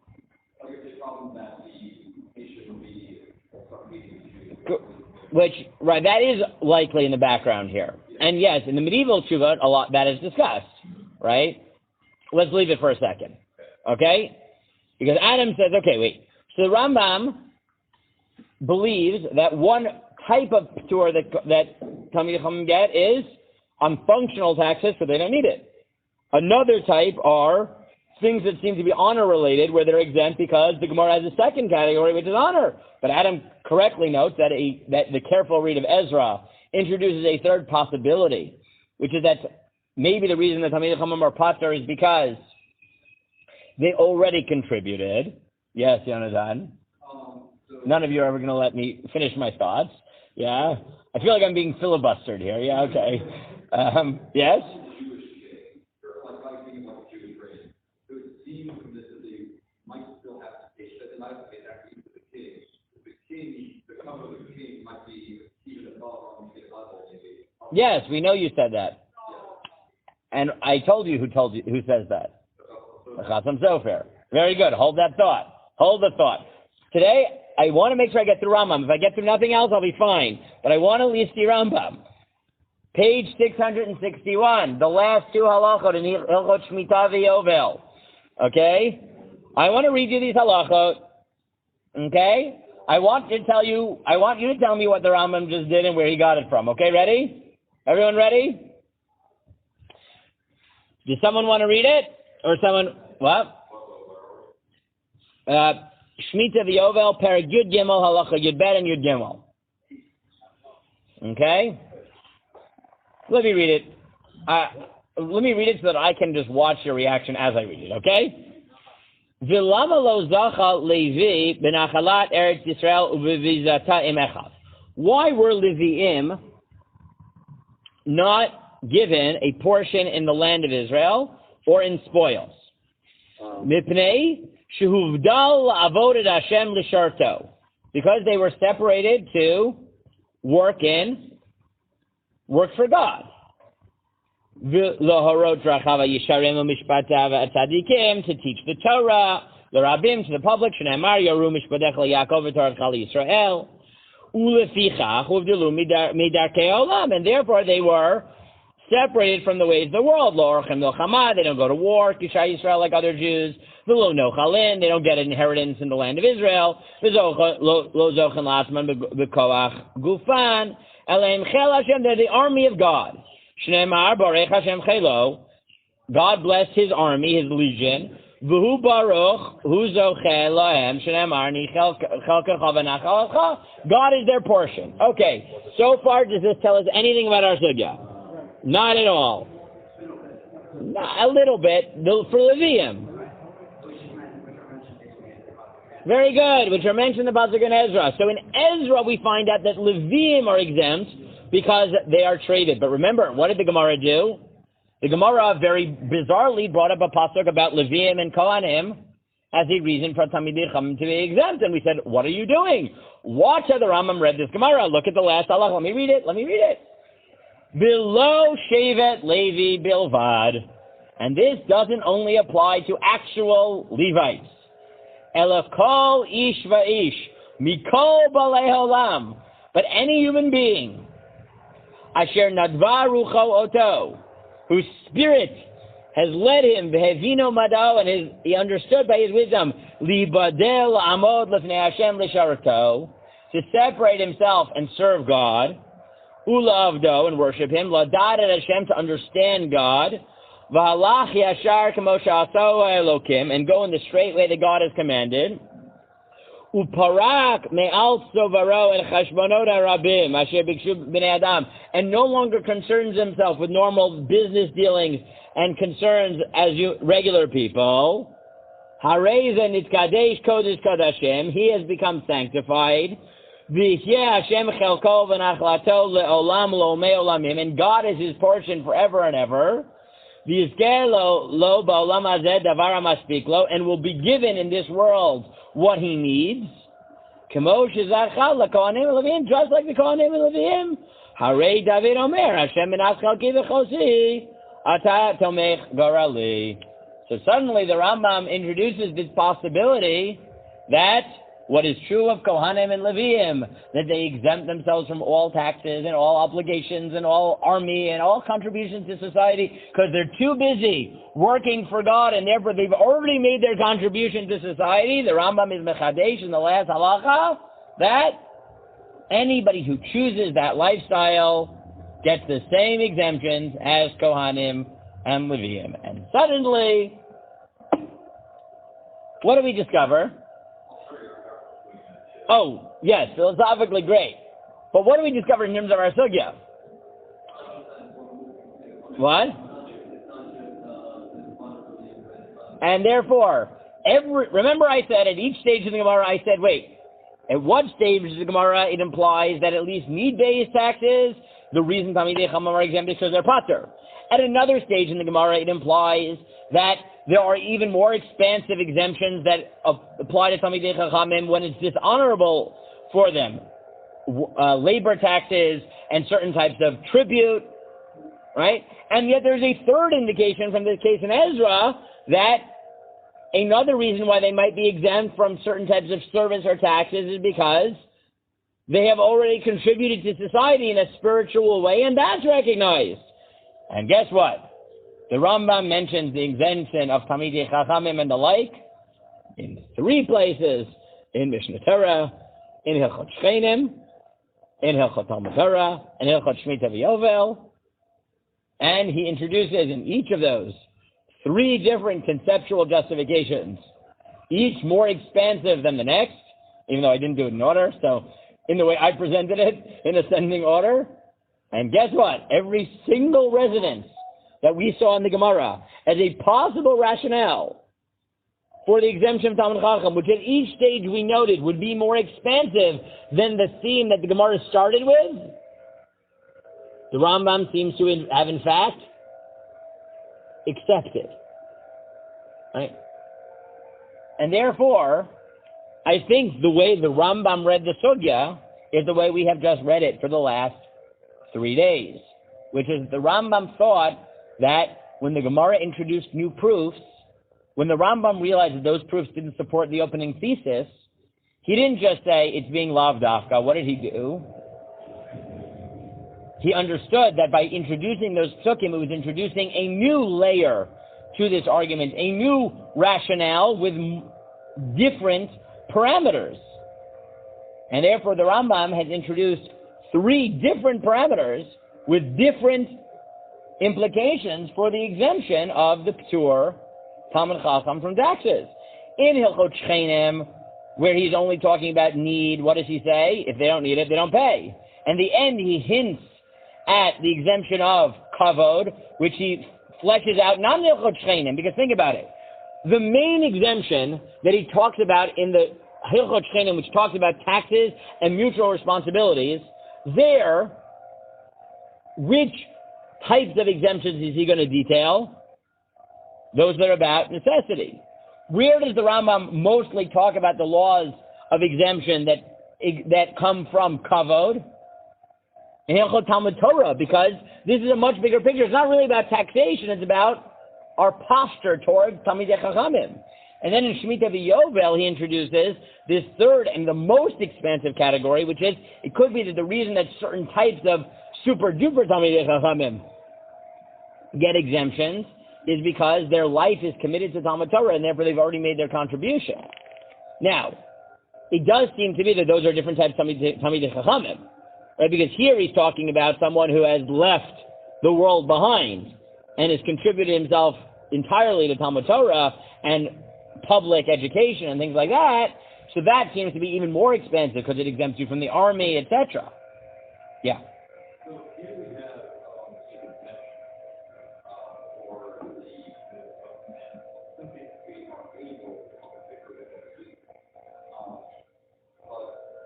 Like it's a problem that the nation will be start meeting Jews. Which, right, that is likely in the background here. And yes, in the medieval tshuva, a lot that is discussed, right? Let's leave it for a second, okay? Because Adam says, okay, wait. So the Rambam believes that one type of Torah that Talmidei Chachamim get is on functional taxes, so they don't need it. Another type are things that seem to be honor-related, where they're exempt because the Gemara has a second category, which is honor. But Adam correctly notes that the careful read of Ezra introduces a third possibility, which is that maybe the reason the Talmidei Chachamim are patur is because they already contributed. Yes, Yonatan? None of you are ever going to let me finish my thoughts. Yeah? I feel like I'm being filibustered here. Yeah, okay. Yes? Yes, we know you said that. And I told you who says that. The Chasam Sofer. Very good. Hold that thought. Hold the thought. Today, I want to make sure I get through Rambam. If I get through nothing else, I'll be fine. But I want to at least see Rambam. Page 661. The last two halachot in Hilchot Shemitah v'Yovel. Okay? I want to read you these halachot. Okay? I want you to tell me what the Rambam just did and where he got it from. Okay, ready? Everyone ready? Does someone want to read it? Or someone, what? Shemitah v'Yovel, Perek Yud Gimel, Halacha Yud Bet and Yud Gimel. Okay? Let me read it. Let me read it so that I can just watch your reaction as I read it, okay? V'lama lo zacha Levi b'nachalat Eretz Yisrael u'b'vizata im echav. Why were Leviim not given a portion in the land of Israel or in spoils? Mipnei shehuvdal avodat Hashem l'sharto, because they were separated to work for God. V'lohorot rachava yisharim u'mishpatav tzadikim, to teach the Torah, l'rabim, to the public, shneimar yoru mishpatecha Yaakov v'torah Yisrael. Ulefichach uvdilu midarkei olam, and therefore they were separated from the ways of the world. Lo orchem milchama, they don't go to war, Kisha Yisrael, like other Jews. V'lo nochalin, they don't get an inheritance in the land of Israel. Lo zochen lasman b'koach gufan, eleim chel Hashem, they're the army of God. Shneimar barech Hashem chelo, God blessed his army, his legion. V'hu baruch, hu zocheh lahem, shneimar ni chelkecha v'nachalcha. God is their portion. Okay, so far does this tell us anything about our sugya? Not at all. A little bit, for Levium. Very good, which are mentioned in the Pasuk in Ezra. So in Ezra we find out that Levium are exempt because they are traded. But remember, what did the Gemara do? The Gemara very bizarrely brought up a pasuk about Levium and Kohanim as a reason for Talmidei Chachamim to be exempt. And we said, what are you doing? Watch how the Rambam read this Gemara. Look at the last halach. Let me read it. Below Shevet Levi Bilvad. And this doesn't only apply to actual Levites. Ela kol ish va'ish mikol balei olam. But any human being, asher nadva rucho oto, whose spirit has led him, v'hevino madao, and he understood by his wisdom, libadel amod lefnei Hashem l'sharto, to separate himself and serve God, ulavdo, and worship him, ladad et Hashem, to understand God, v'halach yashar kamo she'aso Elokim, and go in the straight way that God has commanded, uparak me'al sovaro el chashbonot harabim asher bikshu b'nei adam, and no longer concerns himself with normal business dealings and concerns as regular people. Harei ze nitkadesh kodesh kodashim, he has become sanctified. V'yeh Hashem chelko v'nachlato le'olam lo me'olamim, and God is his portion forever and ever. V'yizkeh lo ba'olam hazeh davar hamaspik lo, and will be given in this world what he needs. Kamo shezachal l'kohanim v'levim, just like the kohanim v'levim. Harei David Omer, Hashem minas chalki v'chosi, ata tomech gorali. So suddenly the Rambam introduces this possibility that what is true of Kohanim and Leviim, that they exempt themselves from all taxes and all obligations and all army and all contributions to society because they're too busy working for God, and therefore they've already made their contribution to society. The Rambam is mechadesh in the last halacha that anybody who chooses that lifestyle gets the same exemptions as Kohanim and Leviim. And suddenly what do we discover? Oh, yes, philosophically great. But what do we discover in terms of our sugya? What? And therefore, remember I said at each stage of the Gemara, I said, wait, at what stage of the Gemara it implies that at least need-based taxes, the reason Talmidei Chachamim are exempt is because they're patur. At another stage in the Gemara, it implies that there are even more expansive exemptions that apply to Talmidei Chachamim when it's dishonorable for them. Labor taxes and certain types of tribute, right? And yet there's a third indication from this case in Ezra that another reason why they might be exempt from certain types of service or taxes is because they have already contributed to society in a spiritual way, and that's recognized. And guess what? The Rambam mentions the exemption of Talmidei Chachamim and the like in 3 places, in Mishnah Torah, in Hilchot Shchenim, in Hilchot Talmud Torah, and Hilchot Shemitah V'Yovel. And he introduces in each of those 3 different conceptual justifications, each more expansive than the next, even though I didn't do it in order, so in the way I presented it, in ascending order. And guess what? Every single residence that we saw in the Gemara as a possible rationale for the exemption of Talmid Chacham, which at each stage we noted would be more expansive than the theme that the Gemara started with, the Rambam seems to have in fact accepted. Right? And therefore, I think the way the Rambam read the Sugya is the way we have just read it for the last 3 days, which is the Rambam thought that when the Gemara introduced new proofs, when the Rambam realized that those proofs didn't support the opening thesis, he didn't just say it's being lav dafka. What did he do? He understood that by introducing those psukim, it was introducing a new layer to this argument, a new rationale with different parameters. And therefore, the Rambam has introduced 3 different parameters with different implications for the exemption of the ptur Talmid Chacham from taxes. In Hilchot Shchenim, where he's only talking about need, what does he say? If they don't need it, they don't pay. And the end, he hints at the exemption of kavod, which he fleshes out, not in Hilchot Shchenim, because think about it. The main exemption that he talks about in the Hilchot Shchenim, which talks about taxes and mutual responsibilities, there, which types of exemptions is he going to detail? Those that are about necessity. Where does the Rambam mostly talk about the laws of exemption that come from kavod? In Hilchot Talmud Torah, because this is a much bigger picture. It's not really about taxation, it's about our posture toward Talmidei Chachamim. And then in Shemitah V'Yovel, he introduces this third and the most expansive category, which is, it could be that the reason that certain types of super-duper Talmidei Chachamim get exemptions is because their life is committed to Talmud Torah, and therefore they've already made their contribution. Now, it does seem to be that those are different types of Talmidei Chachamim, right? Because here he's talking about someone who has left the world behind and has contributed himself entirely to Talmud Torah and public education and things like that. So that seems to be even more expensive because it exempts you from the army, etc. Yeah. So here we have an exemption for the men simply we are able to figure it out. But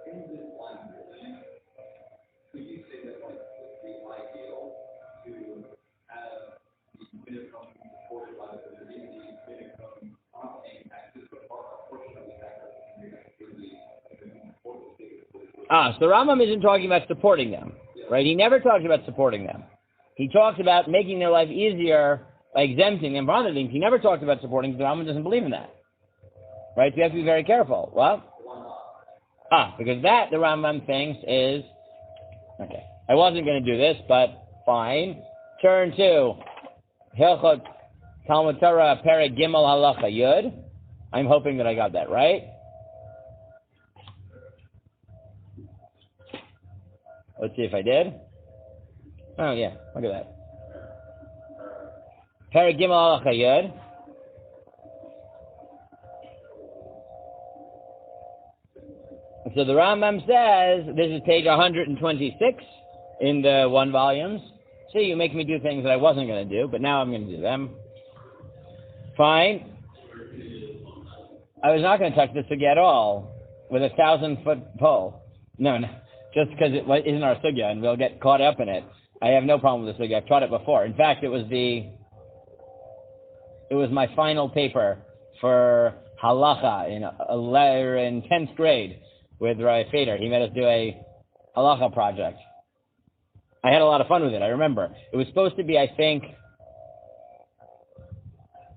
in this line of reasoning, could you say that like the ideal to have the minimum supported by the community, minimum not paying taxes, but a portion of the taxes so the Rambam isn't talking about supporting them, right? He never talks about supporting them. He talks about making their life easier by exempting them from other things. He never talks about supporting them. The Rambam doesn't believe in that, right? So you have to be very careful. Well, because that, the Rambam thinks is, okay, I wasn't going to do this, but fine. Turn to Hilchot Talmud Torah, Perek Gimel Halacha Yud. I'm hoping that I got that right. Let's see if I did. Oh, yeah. Look at that. Perek Gimel Halacha Yud. So the Rambam says, this is page 126 in the 1 volumes. See, you make me do things that I wasn't going to do, but now I'm going to do them. Fine. I was not going to touch the sugya at all with a 1,000-foot pole. No, just because it isn't our sugya and we'll get caught up in it. I have no problem with the sugya. I've taught it before. In fact, it was my final paper for halacha in 10th grade with Rai Fader. He made us do a halacha project. I had a lot of fun with it, I remember. It was supposed to be, I think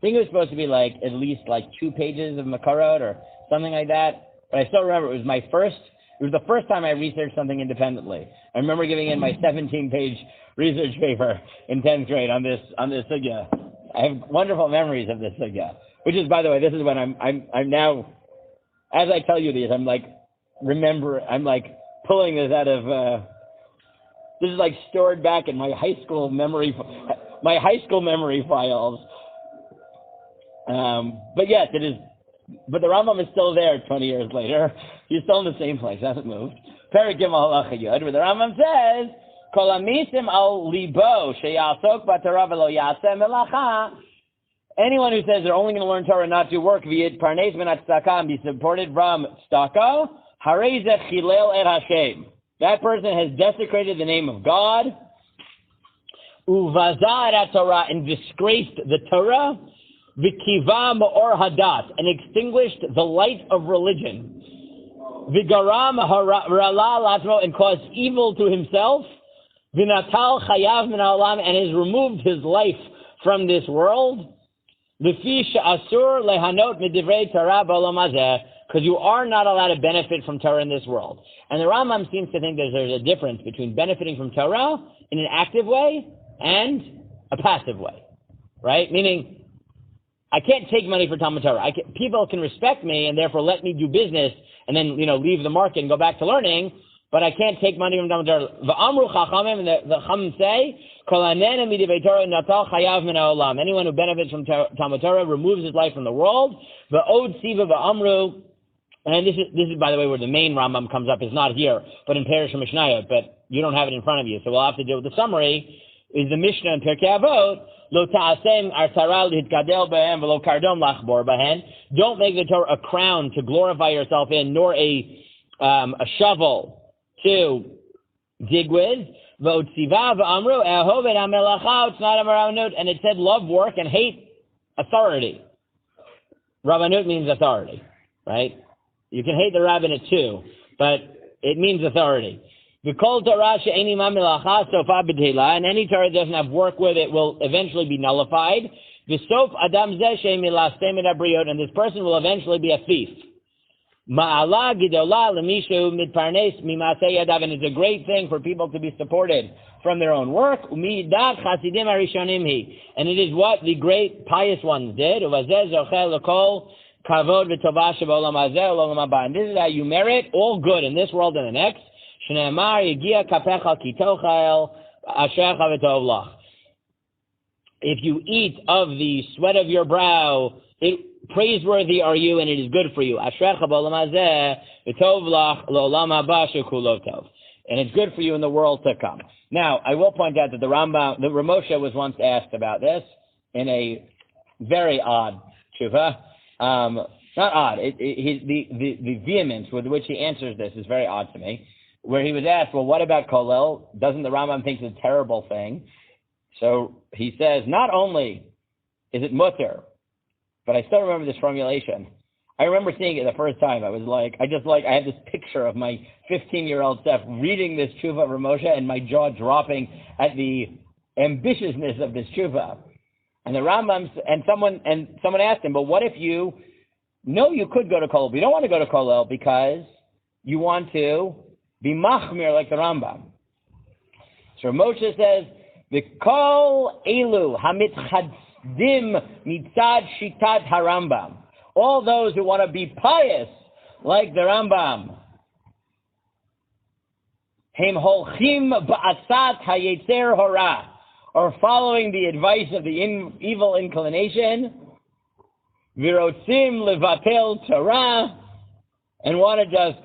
it was supposed to be at least 2 pages of Mekorot or something like that. But I still remember it was the first time I researched something independently. I remember giving in my 17-page research paper in 10th grade on this sugya. I have wonderful memories of this sugya. Which is, by the way, this is when I'm now, as I tell you these, I'm pulling this out of, this is stored back in my high school memory files. But yes, it is. But the Rambam is still there 20 years later. He's still in the same place. Hasn't moved. Perek Gimel Halacha Yud, where the Rambam says, "Kol hamisim al libo sheyasok b'Torah v'lo yaseh melacha." Anyone who says they're only going to learn Torah and not do work, v'yit parnes minat tzedakah, and be supported from tzedakah, harei zeh chilel et Hashem. That person has desecrated the name of God, uvazah et Torah, and disgraced the Torah, v'kiva ma'or hadat, and extinguished the light of religion, v'garam rala latmo, and caused evil to himself, v'natal chayav min ha'olam, and has removed his life from this world, v'fi she'asur lehanot midivrei Torah b'olam hazeh, because you are not allowed to benefit from Torah in this world. And the Rambam seems to think that there's a difference between benefiting from Torah in an active way and a passive way, right? Meaning, I can't take money for Talmud Torah. People can respect me and therefore let me do business and then, leave the market and go back to learning, but I can't take money from Talmud Torah. V'amru chachamim, and the chachamim say, kol hanena midivei Torah natal chayav min ha'olam. Anyone who benefits from Talmud Torah removes his life from the world. V'od siva v'amru, and this is, by the way, where the main Rambam comes up. Is not here, but in Perish Mishnayot, but you don't have it in front of you, so we'll have to deal with the summary. Is the Mishnah in Pirkei Avot, lo ta'asem artara l'hitgadel behem v'lo kardom lachbor behem. Don't make the Torah a crown to glorify yourself in, nor a shovel to dig with. V'otziva v'amru ehov et hamelacha u'tznat ha'maranut, and it said love work and hate authority. Rabbanut means authority, right? You can hate the rabbinate too, but it means authority. V'kol Torah she'eni ma melacha sofa b'tehila, and any Torah that doesn't have work with it will eventually be nullified. V'sof adam zeh she'milastem et habriot, and this person will eventually be a thief. Ma'ala gidola l'mishu mitparnes mimasei yadav, and it's a great thing for people to be supported from their own work. U'midat chasidim harishonim hi, and it is what the great pious ones did. Uvazeh zochel l'kol kavod v'tovah she'b'olam hazeh u'olam haba, and this is how you merit all good in this world and the next. Shneimar yigia kapecha ki tochel ashecha v'tov lach. If you eat of the sweat of your brow, praiseworthy are you, and it is good for you. Ashrecha b'olam hazeh v'tov lach l'olam haba she'kulo tov, and it's good for you in the world to come. Now, I will point out that the Ramosha was once asked about this in a very odd tshuva. Not odd. The vehemence with which he answers this is very odd to me. Where he was asked, well, what about kolel? Doesn't the Rambam think it's a terrible thing? So he says, not only is it mutter, but I still remember this formulation. I remember seeing it the first time. I was I had this picture of my 15-year-old self reading this tshuva of Ramosha and my jaw dropping at the ambitiousness of this tshuva. And the Rambam, and someone asked him, but what if you could go to kolel, but you don't want to go to kolel because you want to be machmir like the Rambam. So Moshe says, V'kol elu hamitchaddim mitzad shitat harambam. All those who want to be pious like the Rambam. Hem holchim ba'asat hayetzer hora, or following the advice of the evil inclination. Virotzim levatel Torah, and want to just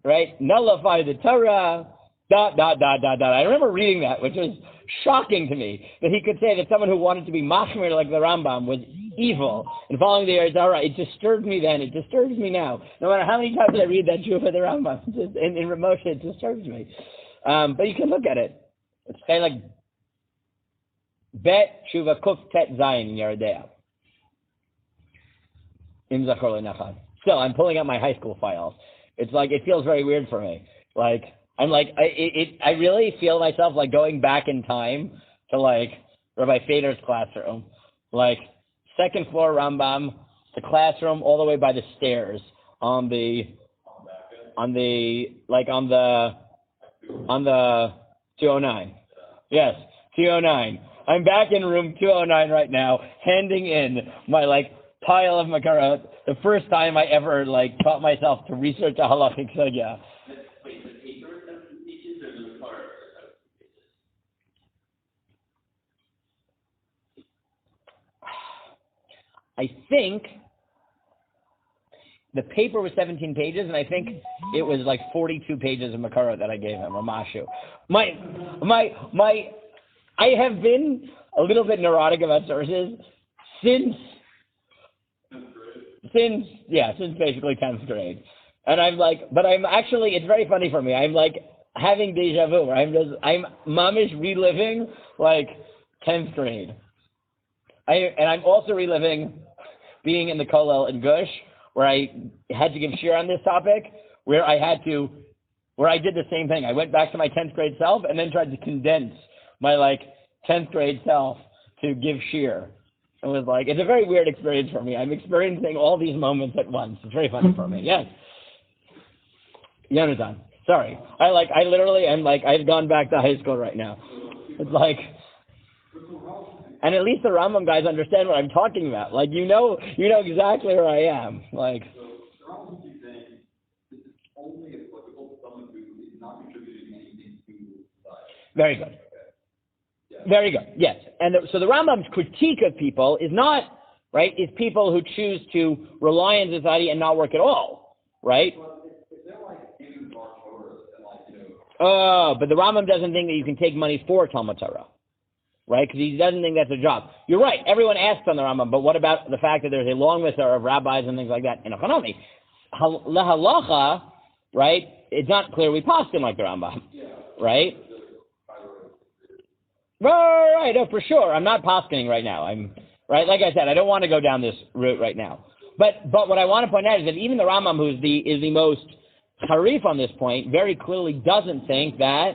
right? Nullify the Torah, ... I remember reading that, which was shocking to me, that he could say that someone who wanted to be machmir like the Rambam was evil and following the Torah. It disturbed me then. It disturbs me now. No matter how many times I read that Tshuva of the Rambam, in Ramosha, it disturbs me. But you can look at it. It's kind of like Bet Tshuva Kuf Tet Zayin in Yeridea. Im Zachor Le'Nachad. Still, I'm pulling out my high school files. It's like, it feels very weird for me. Like, I'm like, I really feel myself like going back in time to like Rabbi Fader's classroom, like second floor Rambam, the classroom all the way by the stairs on the 209. Yes, 209. I'm back in room 209 right now, handing in my like pile of makarot. The first time I ever like taught myself to research a halachic sugya. Wait, the paper 17 pages or the card 17 pages? I think the paper was 17 pages, and I think it was like 42 pages of makarot that I gave him, or mashu. I have been a little bit neurotic about sources since basically 10th grade. And I'm like, but I'm actually, it's very funny for me. I'm like having deja vu, where I'm mamish reliving like 10th grade. And I'm also reliving being in the kollel in Gush, where I had to give shir on this topic, where I did the same thing. I went back to my 10th grade self and then tried to condense my like 10th grade self to give shir. It was like, it's a very weird experience for me. I'm experiencing all these moments at once. It's very funny for me. Yes. Yonatan. Sorry. I literally am like, I've gone back to high school right now. It's like, and at least the Rambam guys understand what I'm talking about. Like, you know exactly where I am. Like, So the Rambam keeps saying this is only applicable to someone who is not contributing anything to society. very good. Very good. Yes. And so the Rambam's critique of people is not, right, is people who choose to rely on society and not work at all, right? Well, if they're like in bar Torah and like, Oh, but the Rambam doesn't think that you can take money for Talmud Torah, right? Because he doesn't think that's a job. You're right. Everyone asks on the Rambam, but what about the fact that there's a long list of rabbis and things like that in a Hanami? La halacha, right? It's not clear we passed him like the Rambam, right? Right, oh, for sure. I'm not poskening right now. I'm right, like I said, I don't want to go down this route right now. But what I want to point out is that even the Rambam, who is the most harif on this point, very clearly doesn't think that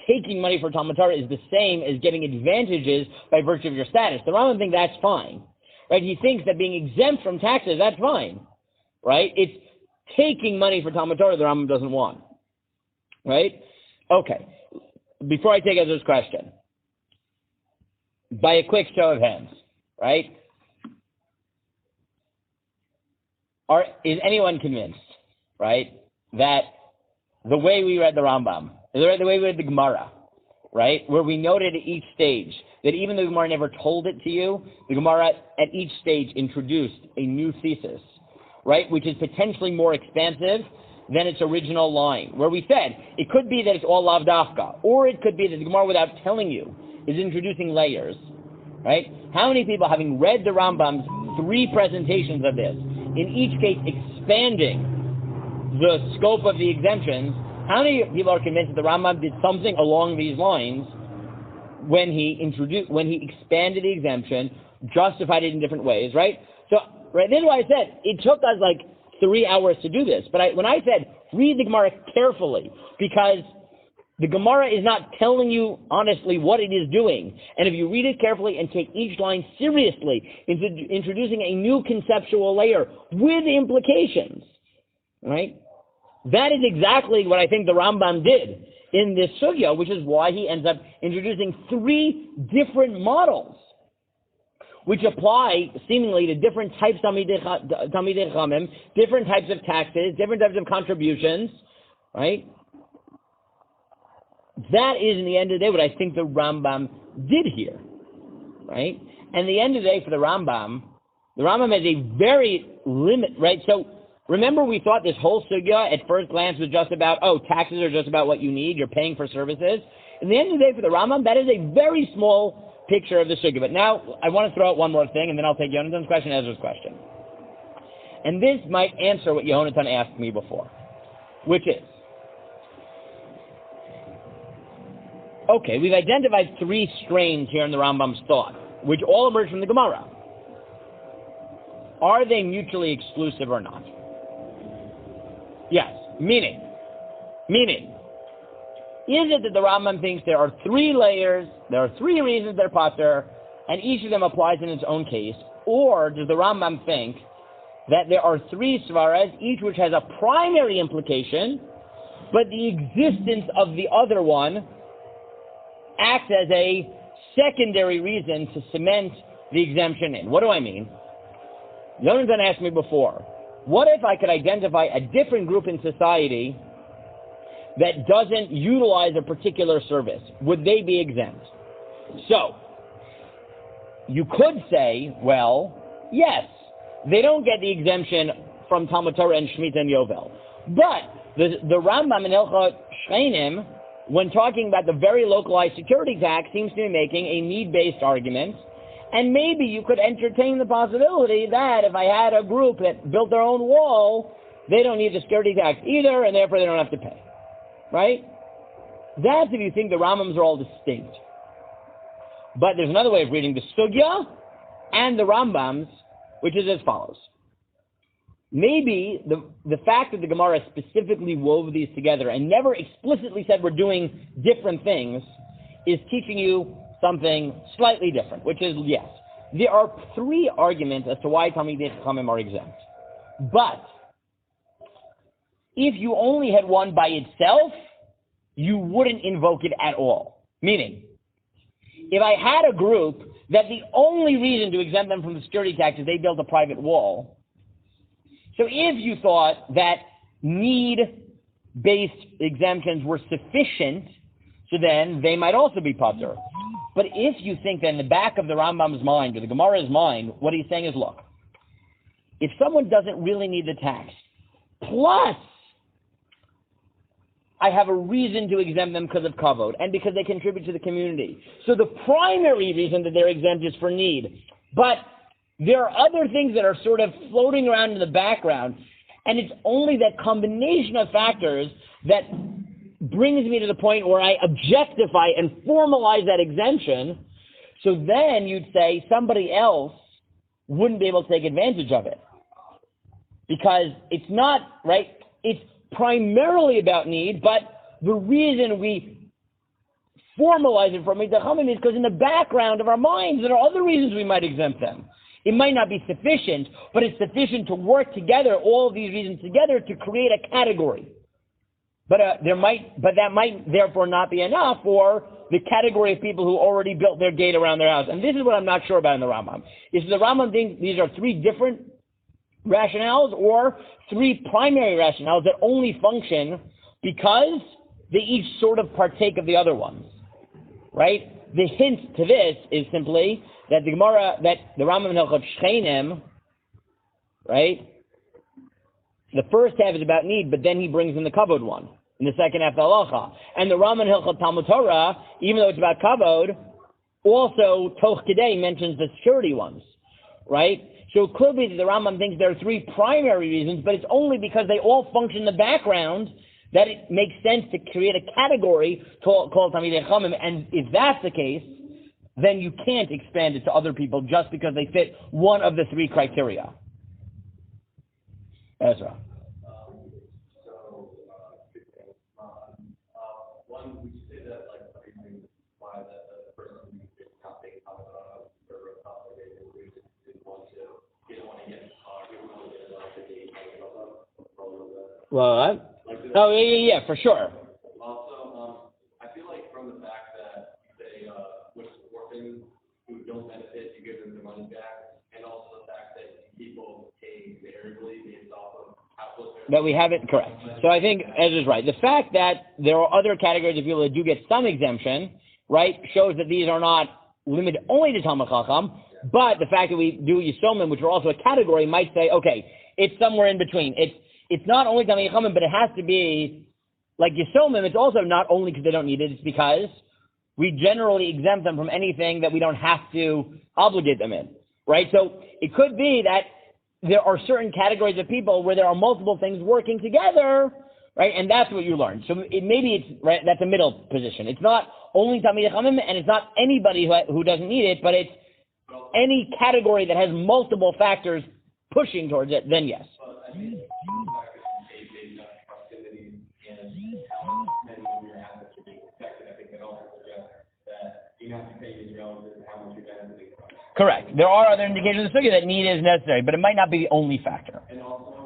taking money for Talmud Torah is the same as getting advantages by virtue of your status. The Rambam thinks that's fine, right? He thinks that being exempt from taxes, that's fine, right? It's taking money for Talmud Torah the Rambam doesn't want, right? Okay. Before I take Ezra's question, by a quick show of hands, right? Is anyone convinced, right, that the way we read the Rambam, the way we read the Gemara, right, where we noted at each stage that even though the Gemara never told it to you, the Gemara at each stage introduced a new thesis, right, which is potentially more expansive than its original line, where we said it could be that it's all lav dafka, or it could be that the Gemara, without telling you, is introducing layers, right? How many people, having read the Rambam's 3 presentations of this, in each case expanding the scope of the exemptions, how many people are convinced that the Rambam did something along these lines when he expanded the exemption, justified it in different ways, right? So, right, this is why I said it took us like 3 hours to do this. But when I said read the Gemara carefully, because the Gemara is not telling you honestly what it is doing. And if you read it carefully and take each line seriously, introducing a new conceptual layer with implications, right? That is exactly what I think the Rambam did in this sugya, which is why he ends up introducing 3 different models, which apply seemingly to different types of Talmidei Chachamim, different types of taxes, different types of contributions, right? That is, in the end of the day, what I think the Rambam did here, right? And the end of the day for the Rambam has a very limit, right? So Remember, we thought this whole sugya at first glance was just about, taxes are just about what you need, you're paying for services. At the end of the day, for the Rambam, that is a very small picture of the sugya. But now, I want to throw out one more thing, and then I'll take Yonathan's question and Ezra's question. And this might answer what Yonathan asked me before, which is, okay, we've identified 3 strains here in the Rambam's thought, which all emerge from the Gemara. Are they mutually exclusive or not? Yes. Meaning, is it that the Rambam thinks there are 3 layers, there are 3 reasons they're pater, and each of them applies in its own case, or does the Rambam think that there are 3 svaras, each which has a primary implication, but the existence of the other one acts as a secondary reason to cement the exemption in? What do I mean? Yonatan asked me before, what if I could identify a different group in society that doesn't utilize a particular service? Would they be exempt? So, you could say, well, yes, they don't get the exemption from Talmud Torah and Shemitah and Yovel. But the Rambam in halacha-theory, when talking about the very localized security tax, seems to be making a need-based argument. And maybe you could entertain the possibility that if I had a group that built their own wall, they don't need the security tax either, and therefore they don't have to pay. Right? That's if you think the Rambams are all distinct. But there's another way of reading the Sugya and the Rambams, which is as follows. Maybe the fact that the Gemara specifically wove these together and never explicitly said we're doing different things is teaching you something slightly different, which is, yes, there are 3 arguments as to why Talmidei Chachamim are exempt. But if you only had one by itself, you wouldn't invoke it at all. Meaning, if I had a group that the only reason to exempt them from the security tax is they built a private wall, so if you thought that need-based exemptions were sufficient, so then they might also be pater. But if you think that in the back of the Rambam's mind, or the Gemara's mind, what he's saying is, look, if someone doesn't really need the tax, plus I have a reason to exempt them because of kavod, and because they contribute to the community. So the primary reason that they're exempt is for need. But there are other things that are sort of floating around in the background, and it's only that combination of factors that brings me to the point where I objectify and formalize that exemption. So then you'd say somebody else wouldn't be able to take advantage of it. Because it's not, right, it's primarily about need, but the reason we formalize it for Talmidei Chachamim is because in the background of our minds there are other reasons we might exempt them. It might not be sufficient, but it's sufficient to work together, all of these reasons together, to create a category. But that might therefore not be enough for the category of people who already built their gate around their house. And this is what I'm not sure about in the Rambam. Is the Rambam thinks these are 3 different rationales or 3 primary rationales that only function because they each sort of partake of the other ones, right? The hint to this is simply that the Gemara, that the Rambam in halacha-theory, right? The first half is about need, but then he brings in the kavod one in the second half of the halacha. And the Rambam in halacha Talmud Torah, even though it's about kavod, also toch kedei mentions the security ones, right? So it could be that the Rambam thinks there are 3 primary reasons, but it's only because they all function in the background that it makes sense to create a category called Talmidei Chachamim. And if that's the case, then you can't expand it to other people just because they fit one of the 3 criteria. Ezra. One, would you say that, like, the reason why the person who did not take out the Talmidei didn't want to get caught, didn't want to get the gate, What? Oh, yeah, for sure. Also, I feel like from the fact that you say with orphans who don't benefit, you give them their money back, and also the fact that people pay variably based off of how close they're. That we have it correct. So I think Ezra's right. The fact that there are other categories of people that do get some exemption, right, shows that these are not limited only to Talmid Chacham, but the fact that we do Yisomim, which are also a category, might say, okay, it's somewhere in between. It's not only Talmidei Chachamim, but it has to be like Yisomim. It's also not only because they don't need it, it's because we generally exempt them from anything that we don't have to obligate them in, right? So it could be that there are certain categories of people where there are multiple things working together, right? And that's what you learn. So maybe it's, right, that's a middle position. It's not only Talmidei Chachamim, and it's not anybody who doesn't need it, but it's any category that has multiple factors pushing towards it, then yes. But I think based on proximity and how many of your assets are being protected, I think it also suggests that you have to pay these relative to how much you're benefiting from. Correct. There are other indications of the sugya that need is necessary, but it might not be the only factor. And also